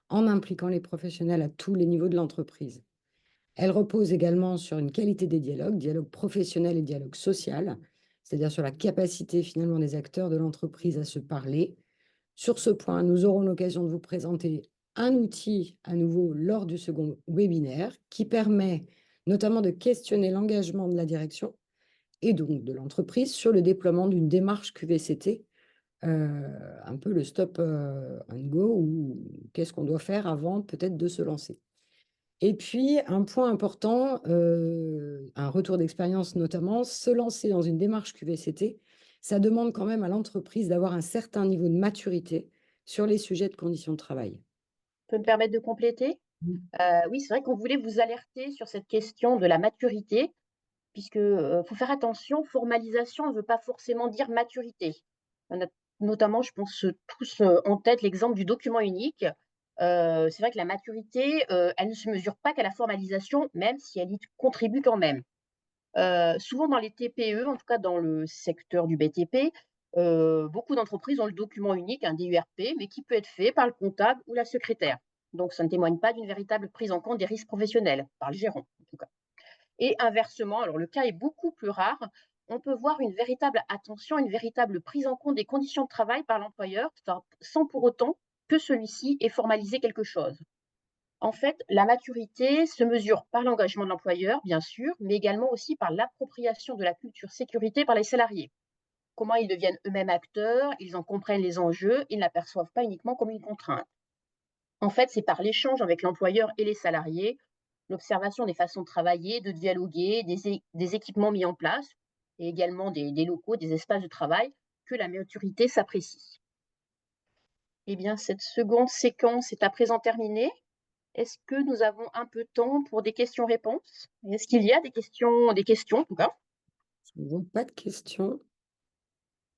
en impliquant les professionnels à tous les niveaux de l'entreprise. Elle repose également sur une qualité des dialogues, dialogue professionnel et dialogue social, c'est-à-dire sur la capacité finalement des acteurs de l'entreprise à se parler. Sur ce point, nous aurons l'occasion de vous présenter un outil à nouveau lors du second webinaire qui permet notamment de questionner l'engagement de la direction et donc de l'entreprise sur le déploiement d'une démarche QVCT, un peu le stop and go, ou qu'est-ce qu'on doit faire avant peut-être de se lancer. Et puis, un point important, un retour d'expérience notamment, se lancer dans une démarche QVCT, ça demande quand même à l'entreprise d'avoir un certain niveau de maturité sur les sujets de conditions de travail. Je peux me permettre de compléter? Mmh. Oui, c'est vrai qu'on voulait vous alerter sur cette question de la maturité, puisque, faut faire attention, formalisation ne veut pas forcément dire maturité. On a notamment, je pense, tous, en tête l'exemple du document unique. C'est vrai que la maturité, elle ne se mesure pas qu'à la formalisation, même si elle y contribue quand même. Souvent dans les TPE, en tout cas dans le secteur du BTP, beaucoup d'entreprises ont le document unique, un DURP, mais qui peut être fait par le comptable ou la secrétaire. Donc ça ne témoigne pas d'une véritable prise en compte des risques professionnels, par le gérant en tout cas. Et inversement, alors le cas est beaucoup plus rare, on peut voir une véritable attention, une véritable prise en compte des conditions de travail par l'employeur, sans pour autant que celui-ci ait formalisé quelque chose. En fait, la maturité se mesure par l'engagement de l'employeur, bien sûr, mais également aussi par l'appropriation de la culture sécurité par les salariés. Comment ils deviennent eux-mêmes acteurs, ils en comprennent les enjeux, ils ne l'aperçoivent pas uniquement comme une contrainte. En fait, c'est par l'échange avec l'employeur et les salariés, l'observation des façons de travailler, de dialoguer, des équipements mis en place, et également des locaux, des espaces de travail, que la maturité s'apprécie. Eh bien, cette seconde séquence est à présent terminée. Est-ce que nous avons un peu de temps pour des questions-réponses? Est-ce qu'il y a des questions en tout cas? Nous n'avons pas de questions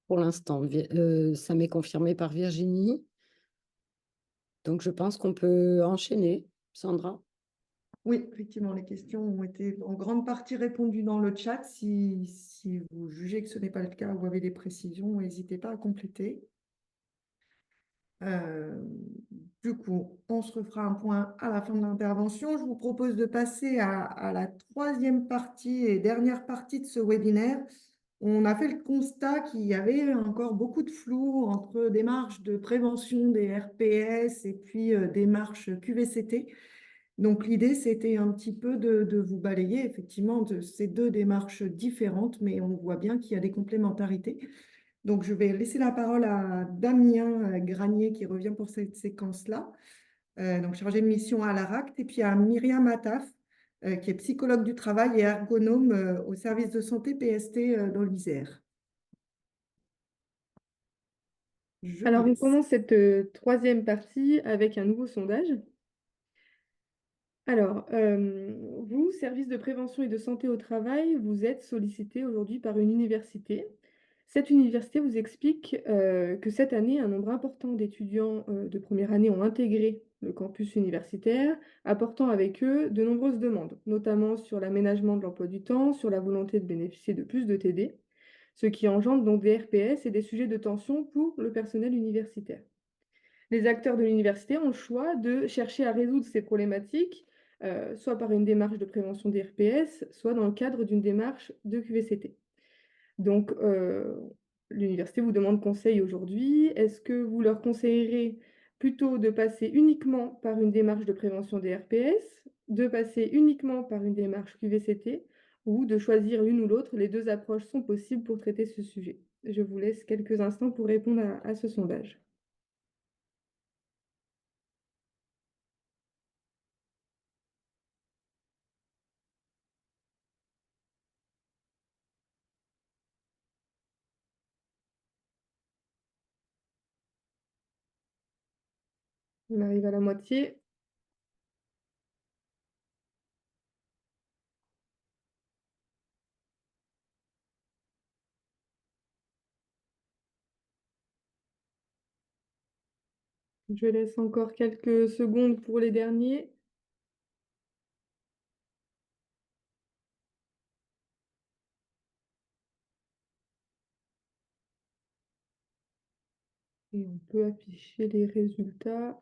pour l'instant. Ça m'est confirmé par Virginie. Donc, je pense qu'on peut enchaîner, Sandra. Oui, effectivement, les questions ont été en grande partie répondues dans le chat. Si vous jugez que ce n'est pas le cas ou vous avez des précisions, n'hésitez pas à compléter. Euh, du coup, on se refera un point à la fin de l'intervention. Je vous propose de passer à la troisième partie et dernière partie de ce webinaire. On a fait le constat qu'il y avait encore beaucoup de flou entre démarches de prévention des RPS et puis démarches QVCT. Donc l'idée, c'était un petit peu de vous balayer effectivement de ces deux démarches différentes, mais on voit bien qu'il y a des complémentarités. Donc, je vais laisser la parole à Damien Granier qui revient pour cette séquence-là, donc chargé de mission à l'ARACT, et puis à Myriam Attaf, qui est psychologue du travail et ergonome au service de santé PST dans l'Isère. Je vous Alors, on laisse. commence cette troisième partie avec un nouveau sondage. Alors, vous, service de prévention et de santé au travail, vous êtes sollicité aujourd'hui par une université. Cette université vous explique que cette année, un nombre important d'étudiants de première année ont intégré le campus universitaire, apportant avec eux de nombreuses demandes, notamment sur l'aménagement de l'emploi du temps, sur la volonté de bénéficier de plus de TD, ce qui engendre donc des RPS et des sujets de tension pour le personnel universitaire. Les acteurs de l'université ont le choix de chercher à résoudre ces problématiques, soit par une démarche de prévention des RPS, soit dans le cadre d'une démarche de QVCT. Donc, l'université vous demande conseil aujourd'hui. Est-ce que vous leur conseillerez plutôt de passer uniquement par une démarche de prévention des RPS, de passer uniquement par une démarche QVCT, ou de choisir l'une ou l'autre? Les deux approches sont possibles pour traiter ce sujet. Je vous laisse quelques instants pour répondre à ce sondage. On arrive à la moitié. Je laisse encore quelques secondes pour les derniers. Et on peut afficher les résultats.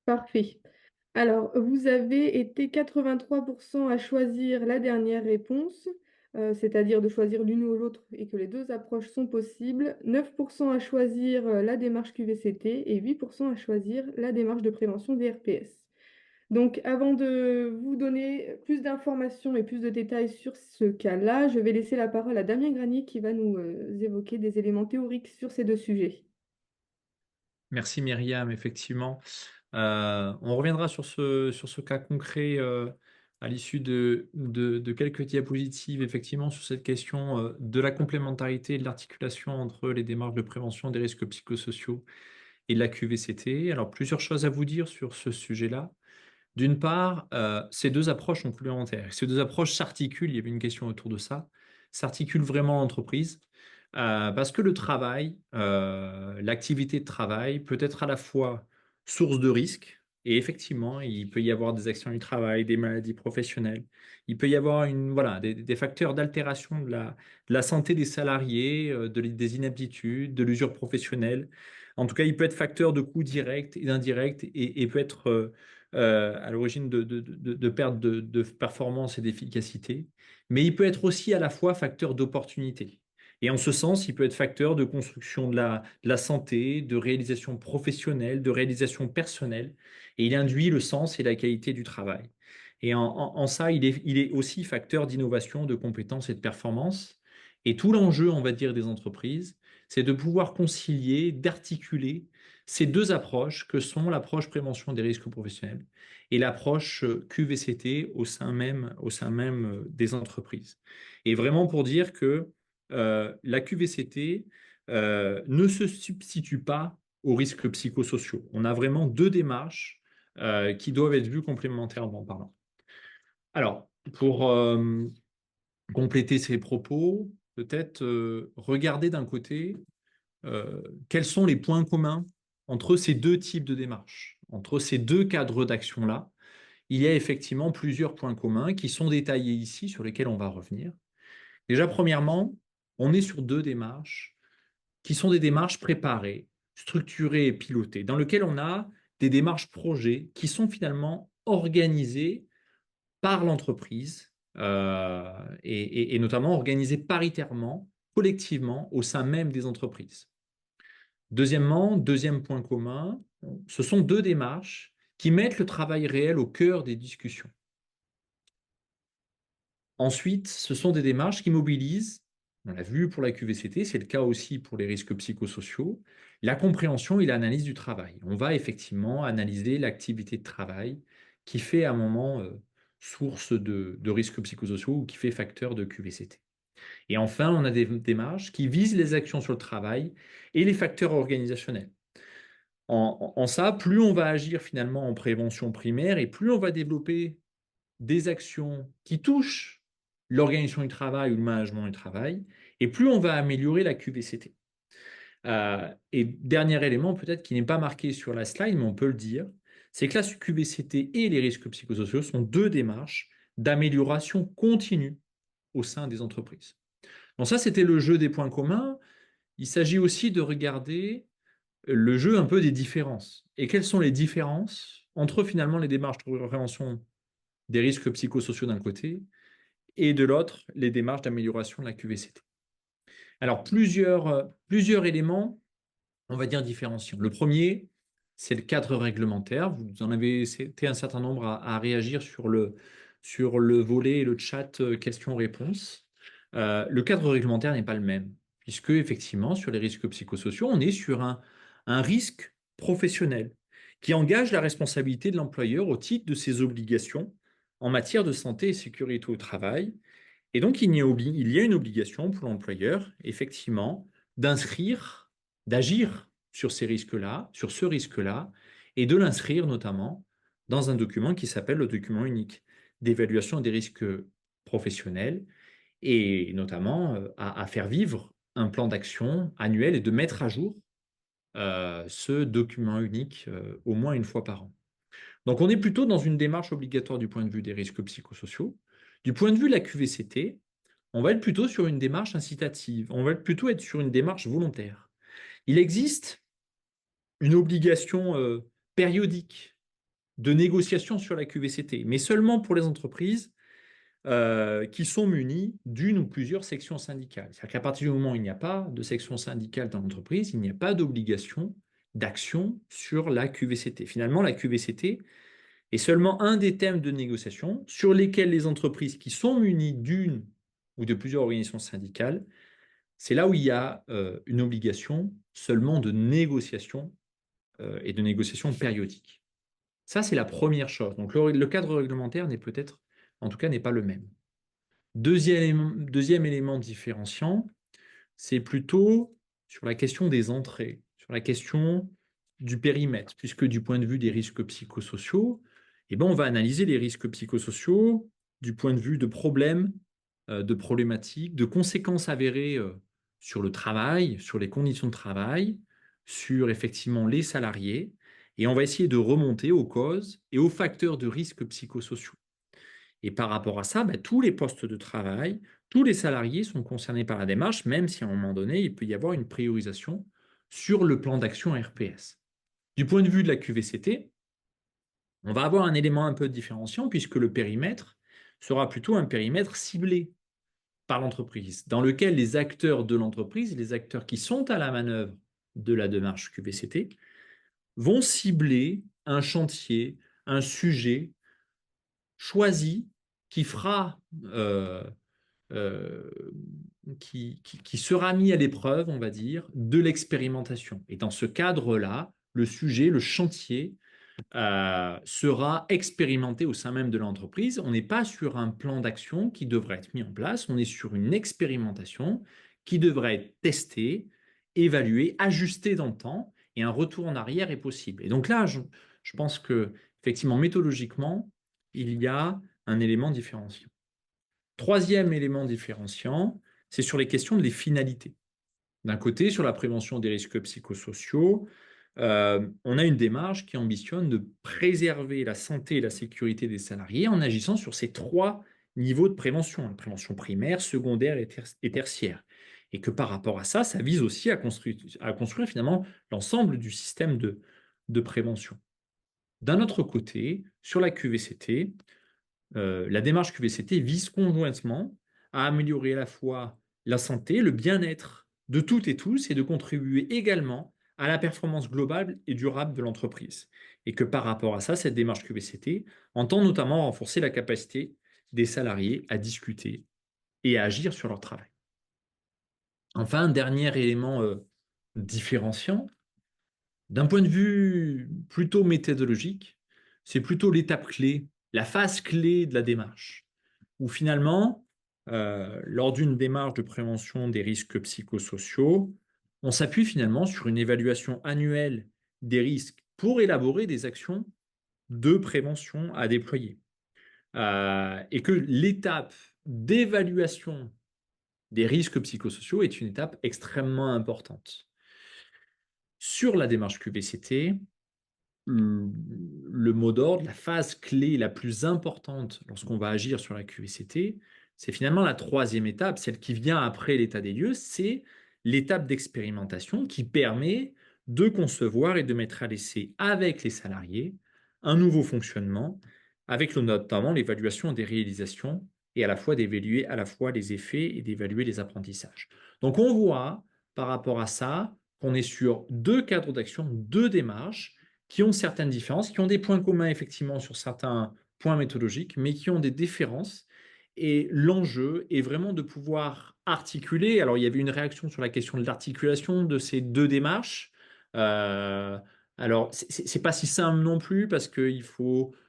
Parfait. Alors, vous avez été 83% à choisir la dernière réponse, c'est-à-dire de choisir l'une ou l'autre et que les deux approches sont possibles. 9% à choisir la démarche QVCT et 8% à choisir la démarche de prévention des RPS. Donc, avant de vous donner plus d'informations et plus de détails sur ce cas-là, je vais laisser la parole à Damien Granier qui va nous évoquer des éléments théoriques sur ces deux sujets. Merci Myriam, effectivement. On reviendra sur ce cas concret à l'issue de quelques diapositives, effectivement, sur cette question de la complémentarité et de l'articulation entre les démarches de prévention des risques psychosociaux et de la QVCT. Alors, plusieurs choses à vous dire sur ce sujet-là. D'une part, ces deux approches sont complémentaires. Ces deux approches s'articulent, il y avait une question autour de ça, s'articulent vraiment l'entreprise. Parce que le travail, l'activité de travail peut être à la fois source de risque, et effectivement, il peut y avoir des accidents du travail, des maladies professionnelles, il peut y avoir voilà, des facteurs d'altération de la santé des salariés, des inaptitudes, de l'usure professionnelle. En tout cas, il peut être facteur de coûts directs et d'indirects et peut être à l'origine de perte de performance et d'efficacité, mais il peut être aussi à la fois facteur d'opportunité. Et en ce sens, il peut être facteur de construction de la santé, de réalisation professionnelle, de réalisation personnelle, et il induit le sens et la qualité du travail. Et en ça, il est aussi facteur d'innovation, de compétences et de performance. Et tout l'enjeu, on va dire, des entreprises, c'est de pouvoir concilier, d'articuler ces deux approches que sont l'approche prévention des risques professionnels et l'approche QVCT au sein même des entreprises. Et vraiment pour dire que la QVCT ne se substitue pas aux risques psychosociaux. On a vraiment deux démarches qui doivent être vues complémentairement parlant. Alors, pour compléter ces propos, peut-être regarder d'un côté quels sont les points communs entre ces deux types de démarches, entre ces deux cadres d'action-là. Il y a effectivement plusieurs points communs qui sont détaillés ici, sur lesquels on va revenir. Déjà, premièrement, on est sur deux démarches qui sont des démarches préparées, structurées et pilotées, dans lesquelles on a des démarches projets qui sont finalement organisées par l'entreprise et notamment organisées paritairement, collectivement, au sein même des entreprises. Deuxièmement, deuxième point commun, ce sont deux démarches qui mettent le travail réel au cœur des discussions. Ensuite, ce sont des démarches qui mobilisent, on l'a vu pour la QVCT, c'est le cas aussi pour les risques psychosociaux, la compréhension et l'analyse du travail. On va effectivement analyser l'activité de travail qui fait à un moment source de risques psychosociaux ou qui fait facteur de QVCT. Et enfin, on a des démarches qui visent les actions sur le travail et les facteurs organisationnels. En ça, plus on va agir finalement en prévention primaire et plus on va développer des actions qui touchent l'organisation du travail ou le management du travail, et plus on va améliorer la QVCT. Et dernier élément, peut-être qui n'est pas marqué sur la slide, mais on peut le dire, c'est que la QVCT et les risques psychosociaux sont deux démarches d'amélioration continue au sein des entreprises. Donc ça, c'était le jeu des points communs. Il s'agit aussi de regarder le jeu un peu des différences. Et quelles sont les différences entre finalement les démarches de prévention des risques psychosociaux d'un côté et de l'autre, les démarches d'amélioration de la QVCT. Alors, plusieurs éléments, on va dire, différenciants. Le premier, c'est le cadre réglementaire. Vous en avez été un certain nombre à réagir sur le volet et le chat questions-réponses. Le cadre réglementaire n'est pas le même, puisque, effectivement, sur les risques psychosociaux, on est sur un risque professionnel qui engage la responsabilité de l'employeur au titre de ses obligations en matière de santé et sécurité au travail. Et donc, il y a une obligation pour l'employeur, effectivement, d'inscrire, d'agir sur ces risques-là, sur ce risque-là, et de l'inscrire notamment dans un document qui s'appelle le document unique d'évaluation des risques professionnels, et notamment à faire vivre un plan d'action annuel et de mettre à jour ce document unique au moins une fois par an. Donc, on est plutôt dans une démarche obligatoire du point de vue des risques psychosociaux. Du point de vue de la QVCT, on va être plutôt sur une démarche incitative, on va plutôt être sur une démarche volontaire. Il existe une obligation périodique de négociation sur la QVCT, mais seulement pour les entreprises qui sont munies d'une ou plusieurs sections syndicales. C'est-à-dire qu'à partir du moment où il n'y a pas de section syndicale dans l'entreprise, il n'y a pas d'obligation d'action sur la QVCT. Finalement, la QVCT est seulement un des thèmes de négociation sur lesquels les entreprises qui sont munies d'une ou de plusieurs organisations syndicales, c'est là où il y a une obligation seulement de négociation et de négociation périodique. Ça, c'est la première chose. Donc, le cadre réglementaire n'est peut-être, en tout cas, n'est pas le même. Deuxième élément différenciant, c'est plutôt sur la question des entrées, sur la question du périmètre, puisque du point de vue des risques psychosociaux, eh ben, on va analyser les risques psychosociaux du point de vue de problèmes, de problématiques, de conséquences avérées sur le travail, sur les conditions de travail, sur effectivement les salariés, et on va essayer de remonter aux causes et aux facteurs de risques psychosociaux. Et par rapport à ça, tous les postes de travail, tous les salariés sont concernés par la démarche, même si à un moment donné, il peut y avoir une priorisation sur le plan d'action RPS. Du point de vue de la QVCT, on va avoir un élément un peu différenciant puisque le périmètre sera plutôt un périmètre ciblé par l'entreprise, dans lequel les acteurs de l'entreprise, les acteurs qui sont à la manœuvre de la démarche QVCT, vont cibler un chantier, un sujet choisi qui fera, qui sera mis à l'épreuve, on va dire, de l'expérimentation. Et dans ce cadre-là, le sujet, le chantier, sera expérimenté au sein même de l'entreprise. On n'est pas sur un plan d'action qui devrait être mis en place, on est sur une expérimentation qui devrait être testée, évaluée, ajustée dans le temps, et un retour en arrière est possible. Et donc là, je pense que, effectivement, méthodologiquement, il y a un élément différenciant. Troisième élément différenciant, c'est sur les questions des finalités. D'un côté, sur la prévention des risques psychosociaux, on a une démarche qui ambitionne de préserver la santé et la sécurité des salariés en agissant sur ces trois niveaux de prévention, la prévention primaire, secondaire et tertiaire. Et que par rapport à ça, ça vise aussi à construire finalement l'ensemble du système de prévention. D'un autre côté, sur la QVCT, la démarche QVCT vise conjointement à améliorer à la fois la santé, le bien-être de toutes et tous et de contribuer également à la performance globale et durable de l'entreprise. Et que par rapport à ça, cette démarche QVCT entend notamment renforcer la capacité des salariés à discuter et à agir sur leur travail. Enfin, un dernier élément différenciant, d'un point de vue plutôt méthodologique, c'est plutôt l'étape clé, la phase clé de la démarche, où finalement, lors d'une démarche de prévention des risques psychosociaux, on s'appuie finalement sur une évaluation annuelle des risques pour élaborer des actions de prévention à déployer. Et que l'étape d'évaluation des risques psychosociaux est une étape extrêmement importante. Sur la démarche QVCT, le mot d'ordre, la phase clé la plus importante lorsqu'on va agir sur la QVCT, c'est finalement la troisième étape, celle qui vient après l'état des lieux, c'est l'étape d'expérimentation qui permet de concevoir et de mettre à l'essai avec les salariés un nouveau fonctionnement, avec notamment l'évaluation des réalisations et à la fois d'évaluer à la fois les effets et d'évaluer les apprentissages. Donc on voit par rapport à ça qu'on est sur deux cadres d'action, deux démarches qui ont certaines différences, qui ont des points communs effectivement sur certains points méthodologiques, mais qui ont des différences. Et l'enjeu est vraiment de pouvoir articuler. Alors, il y avait une réaction sur la question de l'articulation de ces deux démarches. Alors, c'est pas si simple non plus parce que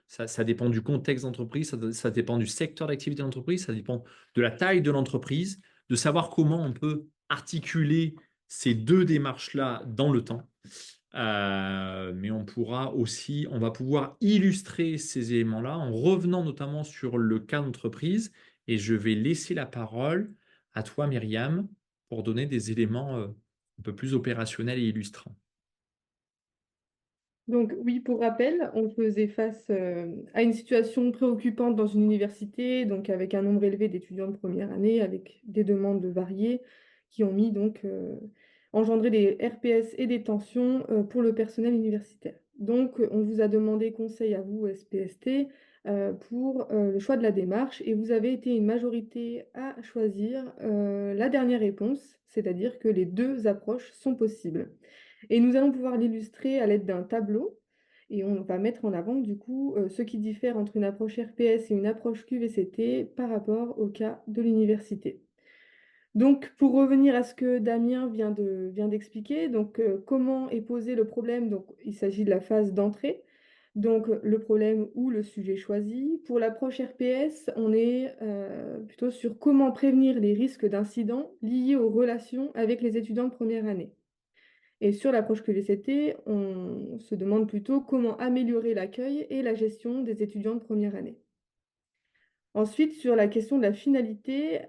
ça dépend du contexte d'entreprise, ça dépend du secteur d'activité d'entreprise, ça dépend de la taille de l'entreprise, de savoir comment on peut articuler ces deux démarches-là dans le temps. Mais on va pouvoir illustrer ces éléments-là en revenant notamment sur le cas d'entreprise. Et je vais laisser la parole à toi, Myriam, pour donner des éléments un peu plus opérationnels et illustrants. Donc oui, pour rappel, on faisait face à une situation préoccupante dans une université, donc avec un nombre élevé d'étudiants de première année, avec des demandes variées qui ont engendré des RPS et des tensions pour le personnel universitaire. Donc, on vous a demandé conseil à vous, SPST, pour le choix de la démarche et vous avez été une majorité à choisir la dernière réponse, c'est-à-dire que les deux approches sont possibles. Et nous allons pouvoir l'illustrer à l'aide d'un tableau et on va mettre en avant du coup ce qui diffère entre une approche RPS et une approche QVCT par rapport au cas de l'université. Donc, pour revenir à ce que Damien vient d'expliquer, donc comment est posé le problème? Donc, il s'agit de la phase d'entrée, donc le problème ou le sujet choisi. Pour l'approche RPS, on est plutôt sur comment prévenir les risques d'incidents liés aux relations avec les étudiants de première année. Et sur l'approche QVCT, on se demande plutôt comment améliorer l'accueil et la gestion des étudiants de première année. Ensuite, sur la question de la finalité,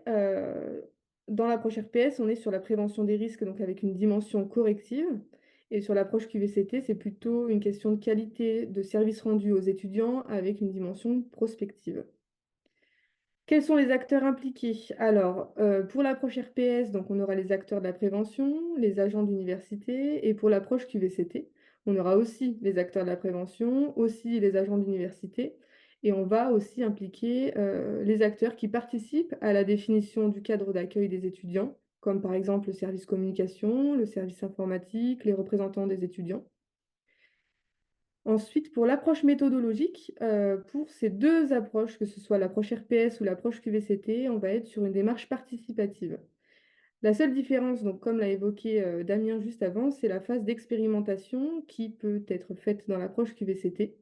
dans l'approche RPS, on est sur la prévention des risques, donc avec une dimension corrective. Et sur l'approche QVCT, c'est plutôt une question de qualité de service rendu aux étudiants avec une dimension prospective. Quels sont les acteurs impliqués? Alors, pour l'approche RPS, donc on aura les acteurs de la prévention, les agents d'université, et pour l'approche QVCT, on aura aussi les acteurs de la prévention, aussi les agents d'université, et on va aussi impliquer les acteurs qui participent à la définition du cadre d'accueil des étudiants, comme par exemple le service communication, le service informatique, les représentants des étudiants. Ensuite, pour l'approche méthodologique, pour ces deux approches, que ce soit l'approche RPS ou l'approche QVCT, on va être sur une démarche participative. La seule différence, donc, comme l'a évoqué Damien juste avant, c'est la phase d'expérimentation qui peut être faite dans l'approche QVCT.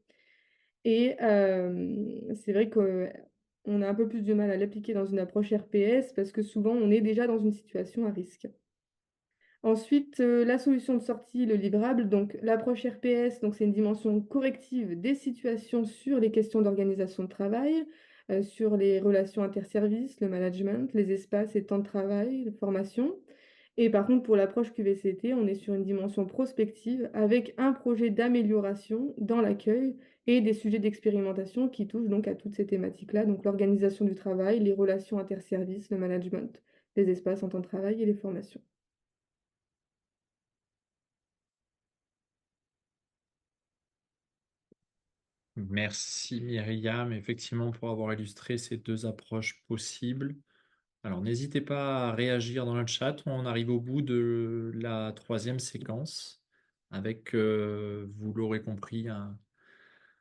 Et c'est vrai qu'on a un peu plus de mal à l'appliquer dans une approche RPS parce que souvent on est déjà dans une situation à risque. Ensuite, la solution de sortie, le livrable, donc l'approche RPS, donc c'est une dimension corrective des situations sur les questions d'organisation de travail, sur les relations interservices, le management, les espaces et temps de travail, la formation. Et par contre, pour l'approche QVCT, on est sur une dimension prospective avec un projet d'amélioration dans l'accueil et des sujets d'expérimentation qui touchent donc à toutes ces thématiques-là, donc l'organisation du travail, les relations interservices, le management, les espaces en temps de travail et les formations. Merci Myriam, effectivement, pour avoir illustré ces deux approches possibles. Alors, n'hésitez pas à réagir dans le chat. On arrive au bout de la troisième séquence avec, vous l'aurez compris,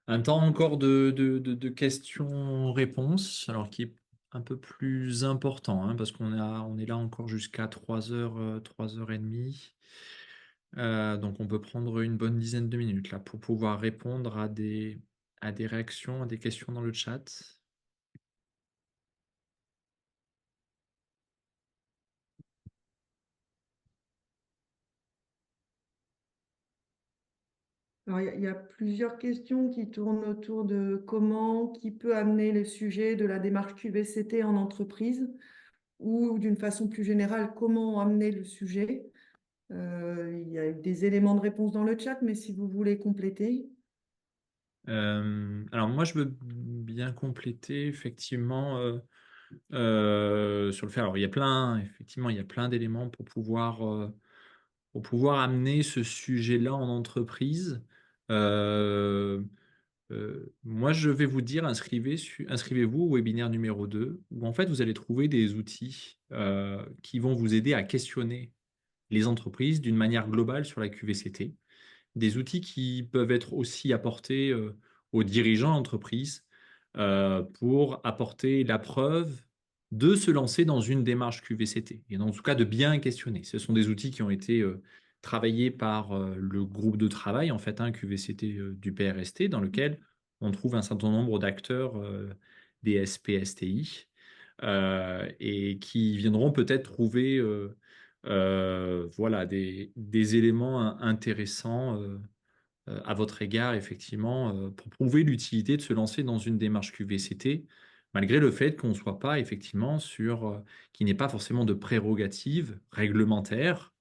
un temps encore de questions-réponses, alors qui est un peu plus important, hein, parce on est là encore jusqu'à 3h, 3h30. Donc, on peut prendre une bonne dizaine de minutes là pour pouvoir répondre à des réactions, à des questions dans le chat. Alors, il y a plusieurs questions qui tournent autour de qui peut amener le sujet de la démarche QVCT en entreprise ou d'une façon plus générale, comment amener le sujet. Il y a des éléments de réponse dans le chat, mais si vous voulez compléter. Alors moi, je veux bien compléter effectivement sur le fait. Alors effectivement, il y a plein d'éléments pour pouvoir amener ce sujet-là en entreprise. Euh, Moi, je vais vous dire, inscrivez-vous au webinaire numéro 2, où en fait, vous allez trouver des outils qui vont vous aider à questionner les entreprises d'une manière globale sur la QVCT. Des outils qui peuvent être aussi apportés aux dirigeants d'entreprise pour apporter la preuve de se lancer dans une démarche QVCT, et en tout cas de bien questionner. Ce sont des outils qui ont été travaillés par le groupe de travail, en fait, QVCT du PRST, dans lequel on trouve un certain nombre d'acteurs des SPSTI et qui viendront peut-être trouver voilà, des éléments intéressants à votre égard, effectivement, pour prouver l'utilité de se lancer dans une démarche QVCT, malgré le fait qu'on ne soit pas, effectivement, qu'il n'y ait pas forcément de prérogatives réglementaires,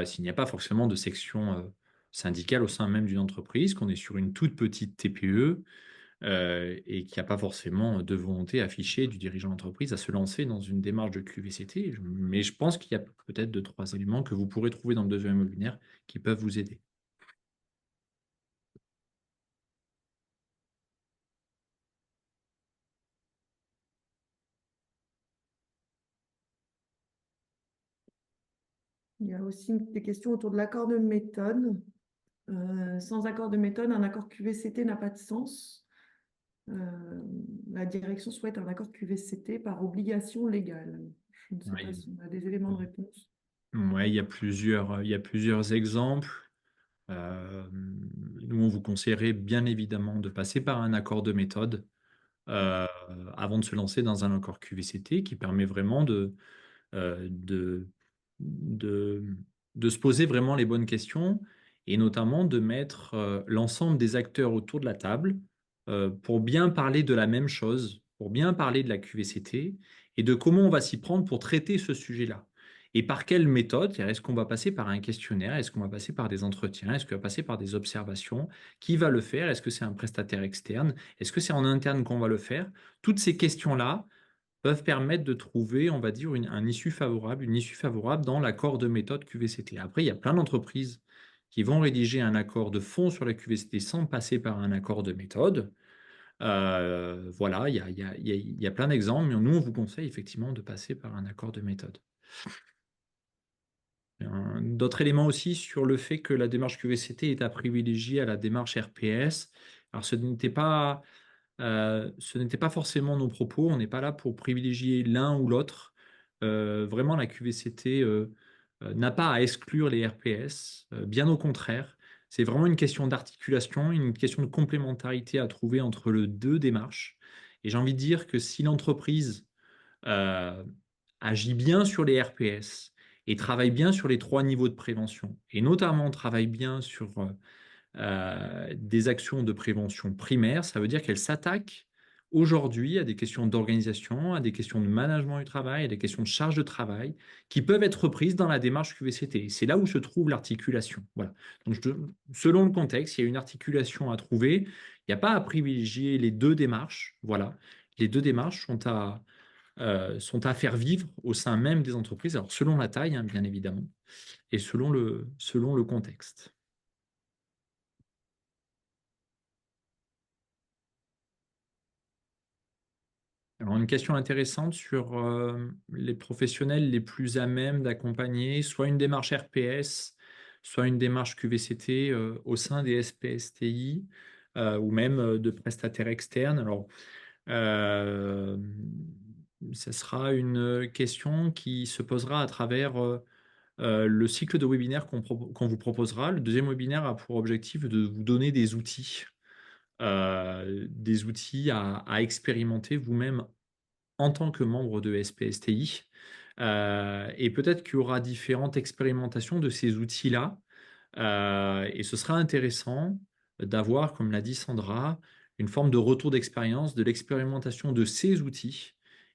s'il n'y a pas forcément de section syndicale au sein même d'une entreprise, qu'on est sur une toute petite TPE, et qu'il n'y a pas forcément de volonté affichée du dirigeant d'entreprise à se lancer dans une démarche de QVCT. Mais je pense qu'il y a peut-être 2, 3 éléments que vous pourrez trouver dans le deuxième webinaire qui peuvent vous aider. Il y a aussi des questions autour de l'accord de méthode. Sans accord de méthode, un accord QVCT n'a pas de sens. La direction souhaite un accord QVCT par obligation légale. Je ne sais pas Ouais, si on a des éléments de réponse. ouais, il y a plusieurs exemples. Nous, on vous conseillerait bien évidemment de passer par un accord de méthode euh, avant de se lancer dans un accord QVCT qui permet vraiment euh, de, de, de se poser vraiment les bonnes questions et notamment de mettre l'ensemble des acteurs autour de la table pour bien parler de la même chose, pour bien parler de la QVCT et de comment on va s'y prendre pour traiter ce sujet-là. Et par quelle méthode? Est-ce qu'on va passer par un questionnaire? Est-ce qu'on va passer par des entretiens? Est-ce qu'on va passer par des observations? Qui va le faire? Est-ce que c'est un prestataire externe? Est-ce que c'est en interne qu'on va le faire? Toutes ces questions-là peuvent permettre de trouver, on va dire, une issue favorable dans l'accord de méthode QVCT. Après, il y a plein d'entreprises qui vont rédiger un accord de fond sur la QVCT sans passer par un accord de méthode. Voilà, il y a plein d'exemples, mais nous, on vous conseille effectivement de passer par un accord de méthode. D'autres éléments aussi sur le fait que la démarche QVCT est à privilégier à la démarche RPS. Alors, ce n'était pas forcément nos propos, on n'est pas là pour privilégier l'un ou l'autre. Vraiment, la QVCT n'a pas à exclure les RPS, bien au contraire. C'est vraiment une question d'articulation, une question de complémentarité à trouver entre les deux démarches. Et j'ai envie de dire que si l'entreprise euh, agit bien sur les RPS et travaille bien sur les 3 niveaux de prévention, et notamment travaille bien sur des actions de prévention primaire, ça veut dire qu'elle s'attaque aujourd'hui à des questions d'organisation, à des questions de management du travail, à des questions de charge de travail qui peuvent être reprises dans la démarche QVCT. C'est là où se trouve l'articulation. Voilà. Donc, selon le contexte, il y a une articulation à trouver. Il n'y a pas à privilégier les deux démarches. Voilà. Les deux démarches sont à faire vivre au sein même des entreprises, alors selon la taille, hein, bien évidemment, et selon le contexte. Alors, une question intéressante sur les professionnels les plus à même d'accompagner soit une démarche RPS, soit une démarche QVCT au sein des SPSTI ou même de prestataires externes. Alors, euh, ça sera une question qui se posera à travers le cycle de webinaire qu'on vous proposera. Le deuxième webinaire a pour objectif de vous donner des outils à expérimenter vous-même en tant que membre de SPSTI. Et peut-être qu'il y aura différentes expérimentations de ces outils-là. Et ce sera intéressant d'avoir, comme l'a dit Sandra, une forme de retour d'expérience de l'expérimentation de ces outils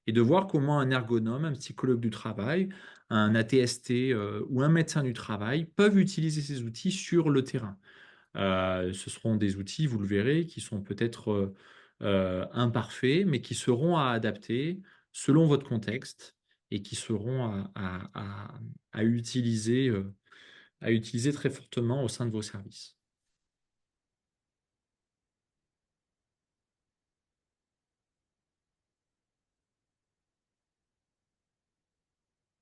et de voir comment un ergonome, un psychologue du travail, un ATST ou un médecin du travail peuvent utiliser ces outils sur le terrain. Ce seront des outils, vous le verrez, qui sont peut-être imparfaits, mais qui seront à adapter selon votre contexte et qui seront à utiliser très fortement au sein de vos services.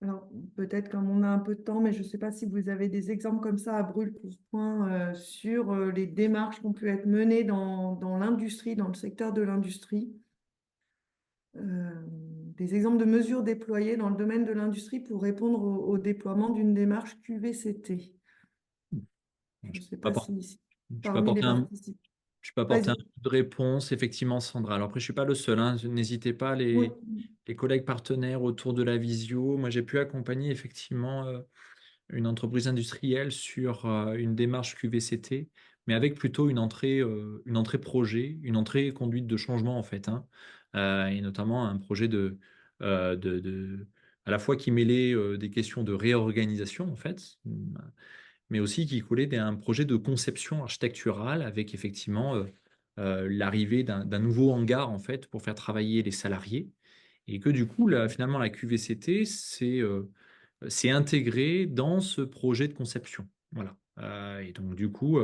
Alors, peut-être comme on a un peu de temps, mais je ne sais pas si vous avez des exemples comme ça à brûle-pour-point sur les démarches qui ont pu être menées dans l'industrie, dans le secteur de l'industrie. Des exemples de mesures déployées dans le domaine de l'industrie pour répondre au déploiement d'une démarche QVCT. Je ne sais pas si Je peux parmi les apporter participants. je peux apporter un peu de réponse, effectivement, Sandra. Alors après, je ne suis pas le seul, hein. N'hésitez pas, Oui. les collègues partenaires autour de la visio. Moi, j'ai pu accompagner effectivement une entreprise industrielle sur une démarche QVCT, mais avec plutôt une entrée projet, une entrée conduite de changement en fait, hein. Et notamment un projet à la fois qui mêlait des questions de réorganisation en fait, mais aussi qui collait un projet de conception architecturale avec effectivement l'arrivée d'un nouveau hangar en fait pour faire travailler les salariés. Et que du coup, finalement, la QVCT, c'est intégré dans ce projet de conception. Voilà. Et donc, du coup,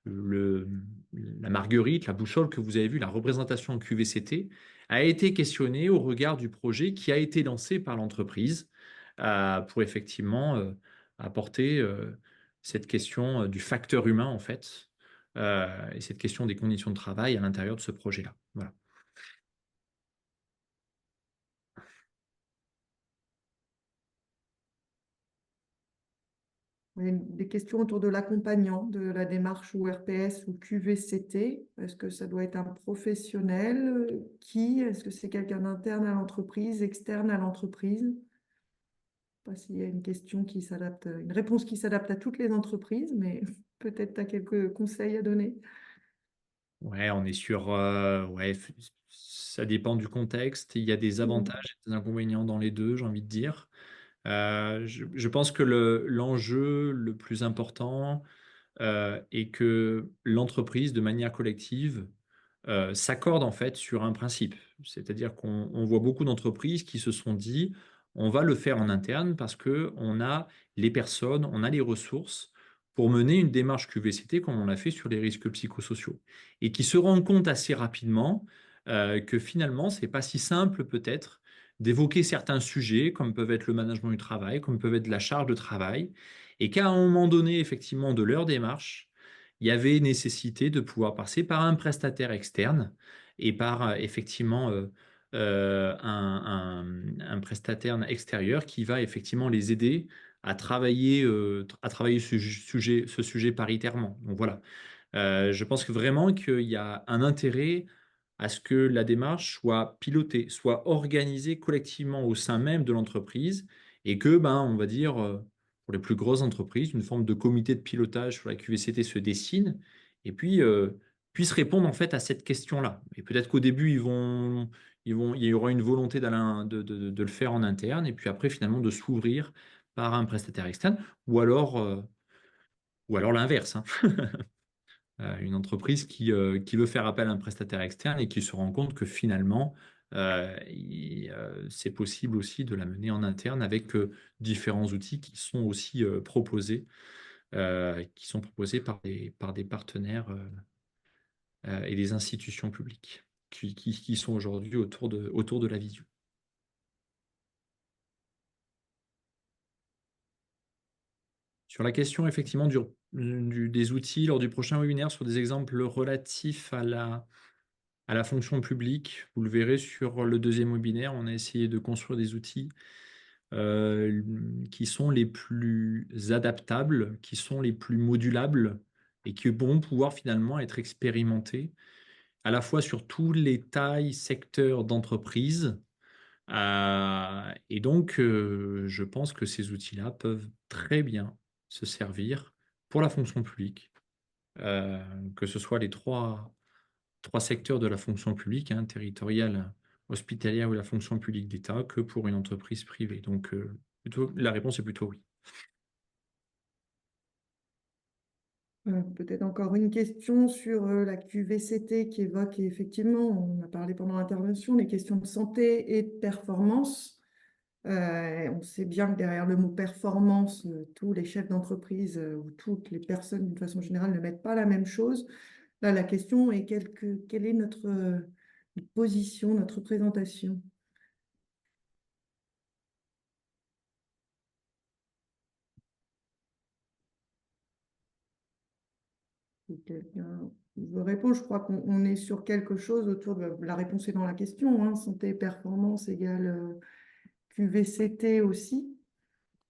le, la marguerite, la boussole que vous avez vue, la représentation en QVCT, a été questionnée au regard du projet qui a été lancé par l'entreprise pour effectivement apporter cette question du facteur humain, en fait, et cette question des conditions de travail à l'intérieur de ce projet-là. Voilà. Il y a des questions autour de l'accompagnant, de la démarche ou RPS ou QVCT. Est-ce que ça doit être un professionnel? Qui? Est-ce que c'est quelqu'un d'interne à l'entreprise, externe à l'entreprise? Je ne sais pas s'il y a une question qui s'adapte, une réponse qui s'adapte à toutes les entreprises, mais peut-être tu as quelques conseils à donner. Ouais, on est sur. Ouais, ça dépend du contexte. Il y a des avantages et des inconvénients dans les deux, j'ai envie de dire. Je pense que l'enjeu le plus important est que l'entreprise, de manière collective, s'accorde en fait sur un principe. C'est-à-dire qu'on voit beaucoup d'entreprises qui se sont dit, on va le faire en interne parce que on a les personnes, on a les ressources pour mener une démarche QVCT comme on l'a fait sur les risques psychosociaux. Et qui se rendent compte assez rapidement que finalement, c'est pas si simple peut-être d'évoquer certains sujets comme peuvent être le management du travail, comme peuvent être la charge de travail, et qu'à un moment donné, effectivement, de leur démarche, il y avait nécessité de pouvoir passer par un prestataire externe et par effectivement un prestataire extérieur qui va effectivement les aider à travailler ce sujet paritairement. Donc voilà. Je pense que vraiment qu'il y a un intérêt à ce que la démarche soit pilotée, soit organisée collectivement au sein même de l'entreprise et que, ben, on va dire, pour les plus grosses entreprises, une forme de comité de pilotage sur la QVCT se dessine et puis puisse répondre en fait à cette question-là. Et peut-être qu'au début, il y aura une volonté de le faire en interne et puis après, finalement, de s'ouvrir par un prestataire externe ou alors l'inverse, hein. Une entreprise qui veut faire appel à un prestataire externe et qui se rend compte que finalement, c'est possible aussi de la mener en interne avec différents outils qui sont aussi proposés par des partenaires et des institutions publiques qui sont aujourd'hui autour de la vision. Sur la question effectivement des outils lors du prochain webinaire, sur des exemples relatifs à la fonction publique. Vous le verrez sur le deuxième webinaire, on a essayé de construire des outils qui sont les plus adaptables, qui sont les plus modulables et qui vont pouvoir finalement être expérimentés à la fois sur tous les tailles, secteurs d'entreprise. Et donc, je pense que ces outils-là peuvent très bien se servir pour la fonction publique, que ce soit les trois secteurs de la fonction publique, hein, territoriale, hospitalière ou la fonction publique d'État, que pour une entreprise privée. Donc, la réponse est plutôt oui. Peut-être encore une question sur la QVCT qui évoque effectivement, on a parlé pendant l'intervention, des questions de santé et de performance. On sait bien que derrière le mot performance, tous les chefs d'entreprise ou toutes les personnes d'une façon générale ne mettent pas la même chose. Là, la question est quelle est notre position, notre présentation? Si quelqu'un veut répondre, je crois qu'on est sur quelque chose autour de la réponse est dans la question, hein, santé et performance égale QVCT aussi.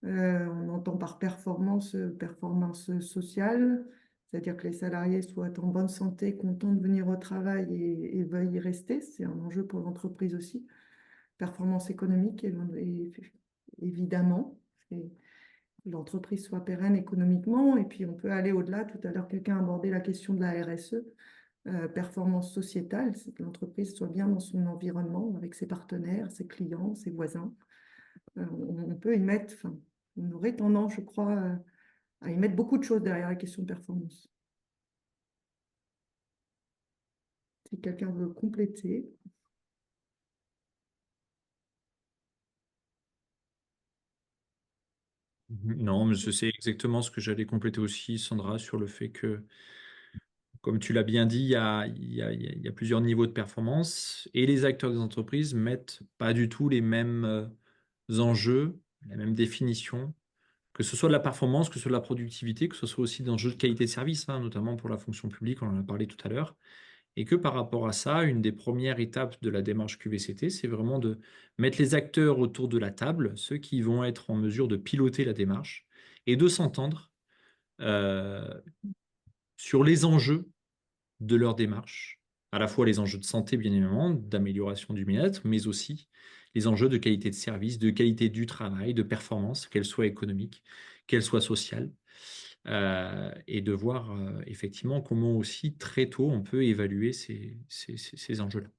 On entend par performance, performance sociale, c'est-à-dire que les salariés soient en bonne santé, contents de venir au travail et veuillent y rester. C'est un enjeu pour l'entreprise aussi. Performance économique, évidemment. Et l'entreprise soit pérenne économiquement. Et puis, on peut aller au-delà. Tout à l'heure, quelqu'un a abordé la question de la RSE, performance sociétale, c'est que l'entreprise soit bien dans son environnement, avec ses partenaires, ses clients, ses voisins. On peut y mettre, enfin, on aurait tendance, je crois, à y mettre beaucoup de choses derrière la question de performance. Si quelqu'un veut compléter. Non, mais c'est exactement ce que j'allais compléter aussi, Sandra, sur le fait que, comme tu l'as bien dit, il y a plusieurs niveaux de performance et les acteurs des entreprises mettent pas du tout les mêmes enjeux, la même définition que ce soit de la performance, que ce soit de la productivité, que ce soit aussi d'enjeux de qualité de service, hein, notamment pour la fonction publique, on en a parlé tout à l'heure. Et que par rapport à ça, une des premières étapes de la démarche QVCT, c'est vraiment de mettre les acteurs autour de la table, ceux qui vont être en mesure de piloter la démarche, et de s'entendre euh, sur les enjeux de leur démarche, à la fois les enjeux de santé, bien évidemment, d'amélioration du bien-être, mais aussi les enjeux de qualité de service, de qualité du travail, de performance, qu'elle soit économique, qu'elle soit sociale, et de voir effectivement comment aussi très tôt on peut évaluer ces enjeux-là.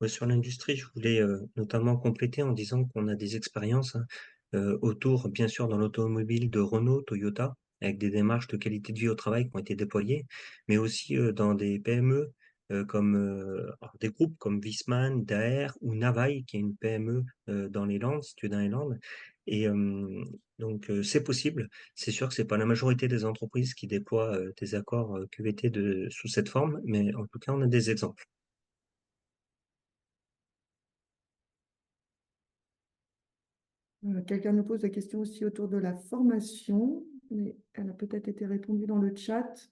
Ouais, sur l'industrie, je voulais notamment compléter en disant qu'on a des expériences autour, bien sûr, dans l'automobile de Renault, Toyota, avec des démarches de qualité de vie au travail qui ont été déployées, mais aussi dans des PME comme alors, des groupes comme Viessmann, Daher ou Navail, qui est une PME dans les Landes, située dans les Landes. Et donc c'est possible. C'est sûr que c'est pas la majorité des entreprises qui déploient des accords QVT sous cette forme, mais en tout cas, on a des exemples. Quelqu'un nous pose la question aussi autour de la formation, mais elle a peut-être été répondue dans le chat.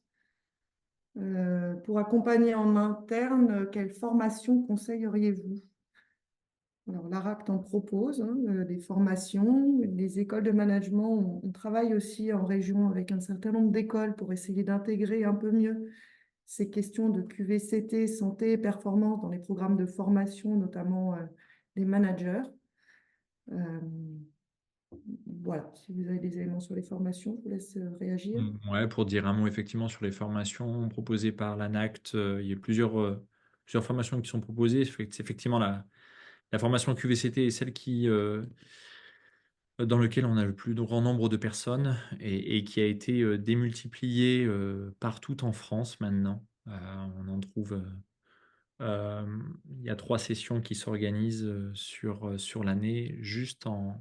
Pour accompagner en interne, quelle formation conseilleriez-vous? Alors, l'ARACT en propose hein, des formations. Les écoles de management, on travaille aussi en région avec un certain nombre d'écoles pour essayer d'intégrer un peu mieux ces questions de QVCT, santé et performance dans les programmes de formation, notamment des managers. Voilà, si vous avez des éléments sur les formations, je vous laisse réagir. Ouais, pour dire un mot effectivement sur les formations proposées par l'ANACT, il y a plusieurs formations qui sont proposées. C'est effectivement la formation QVCT est celle dans laquelle on a le plus grand nombre de personnes et qui a été démultipliée partout en France maintenant. On en trouve. Il y a 3 sessions qui s'organisent sur l'année, juste en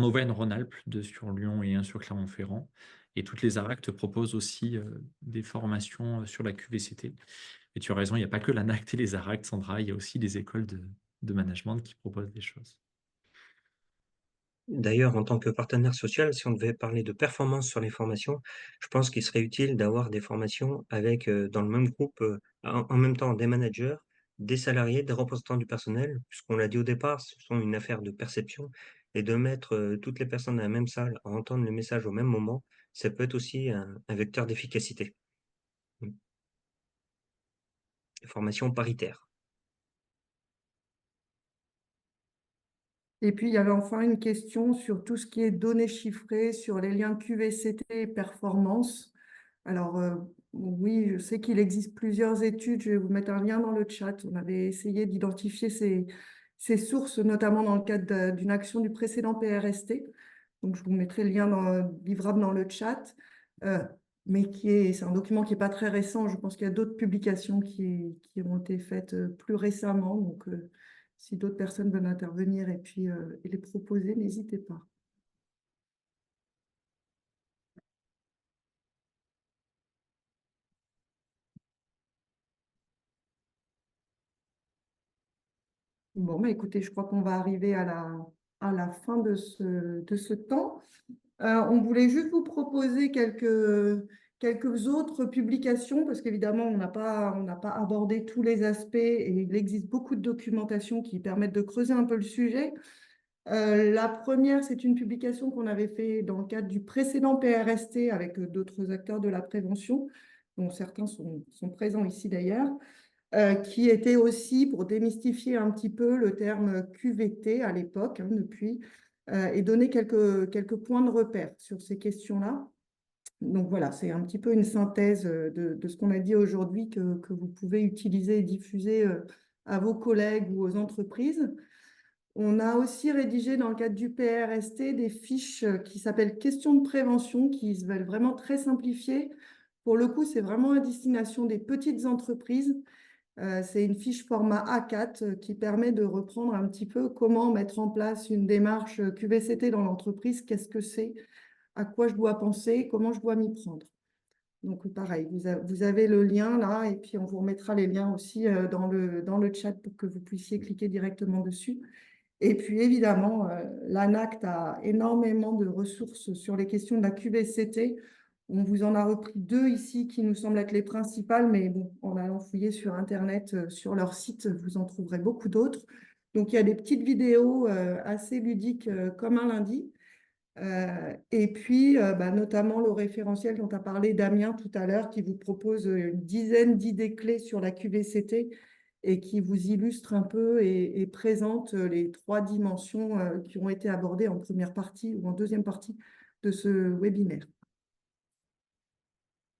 Auvergne-Rhône-Alpes, 2 sur Lyon et 1 sur Clermont-Ferrand. Et toutes les ARACT proposent aussi des formations sur la QVCT. Et tu as raison, il n'y a pas que l'ANACT et les ARACT, Sandra, il y a aussi des écoles de management qui proposent des choses. D'ailleurs, en tant que partenaire social, si on devait parler de performance sur les formations, je pense qu'il serait utile d'avoir des formations avec, dans le même groupe, en même temps des managers, des salariés, des représentants du personnel, puisqu'on l'a dit au départ, ce sont une affaire de perception, et de mettre toutes les personnes dans la même salle à entendre le message au même moment, ça peut être aussi un vecteur d'efficacité. Formation paritaire. Et puis, il y avait enfin une question sur tout ce qui est données chiffrées, sur les liens QVCT et performance. Alors, oui, je sais qu'il existe plusieurs études. Je vais vous mettre un lien dans le chat. On avait essayé d'identifier ces sources, notamment dans le cadre d'une action du précédent PRST. Donc, je vous mettrai le lien livrable dans le chat. Mais c'est un document qui n'est pas très récent. Je pense qu'il y a d'autres publications qui ont été faites plus récemment. Donc, si d'autres personnes veulent intervenir et les proposer, n'hésitez pas. Bon, mais écoutez, je crois qu'on va arriver à la fin de ce temps. On voulait juste vous proposer quelques autres publications, parce qu'évidemment, on n'a pas abordé tous les aspects et il existe beaucoup de documentation qui permettent de creuser un peu le sujet. La première, c'est une publication qu'on avait fait dans le cadre du précédent PRST avec d'autres acteurs de la prévention, dont certains sont présents ici d'ailleurs, qui était aussi pour démystifier un petit peu le terme QVT à l'époque, hein, depuis, et donner quelques points de repère sur ces questions-là. Donc voilà, c'est un petit peu une synthèse de ce qu'on a dit aujourd'hui que vous pouvez utiliser et diffuser à vos collègues ou aux entreprises. On a aussi rédigé dans le cadre du PRST des fiches qui s'appellent questions de prévention, qui se veulent vraiment très simplifiées. Pour le coup, c'est vraiment à destination des petites entreprises. C'est une fiche format A4 qui permet de reprendre un petit peu comment mettre en place une démarche QVCT dans l'entreprise, qu'est-ce que c'est, à quoi je dois penser, comment je dois m'y prendre. Donc pareil, vous avez le lien là et puis on vous remettra les liens aussi dans le chat pour que vous puissiez cliquer directement dessus. Et puis évidemment, l'ANACT a énormément de ressources sur les questions de la QVCT. On vous en a repris 2 ici qui nous semblent être les principales, mais bon, en allant fouiller sur Internet, sur leur site, vous en trouverez beaucoup d'autres. Donc il y a des petites vidéos assez ludiques comme un lundi. Et puis, notamment le référentiel dont a parlé Damien tout à l'heure, qui vous propose une dizaine d'idées clés sur la QVCT et qui vous illustre un peu et présente les 3 dimensions qui ont été abordées en première partie ou en deuxième partie de ce webinaire.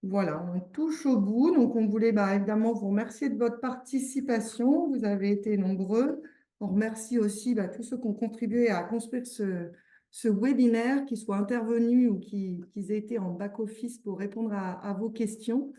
Voilà, on touche au bout. Donc, on voulait évidemment vous remercier de votre participation. Vous avez été nombreux. On remercie aussi tous ceux qui ont contribué à construire ce webinaire, qu'ils soient intervenus ou qu'ils aient été en back-office pour répondre à vos questions.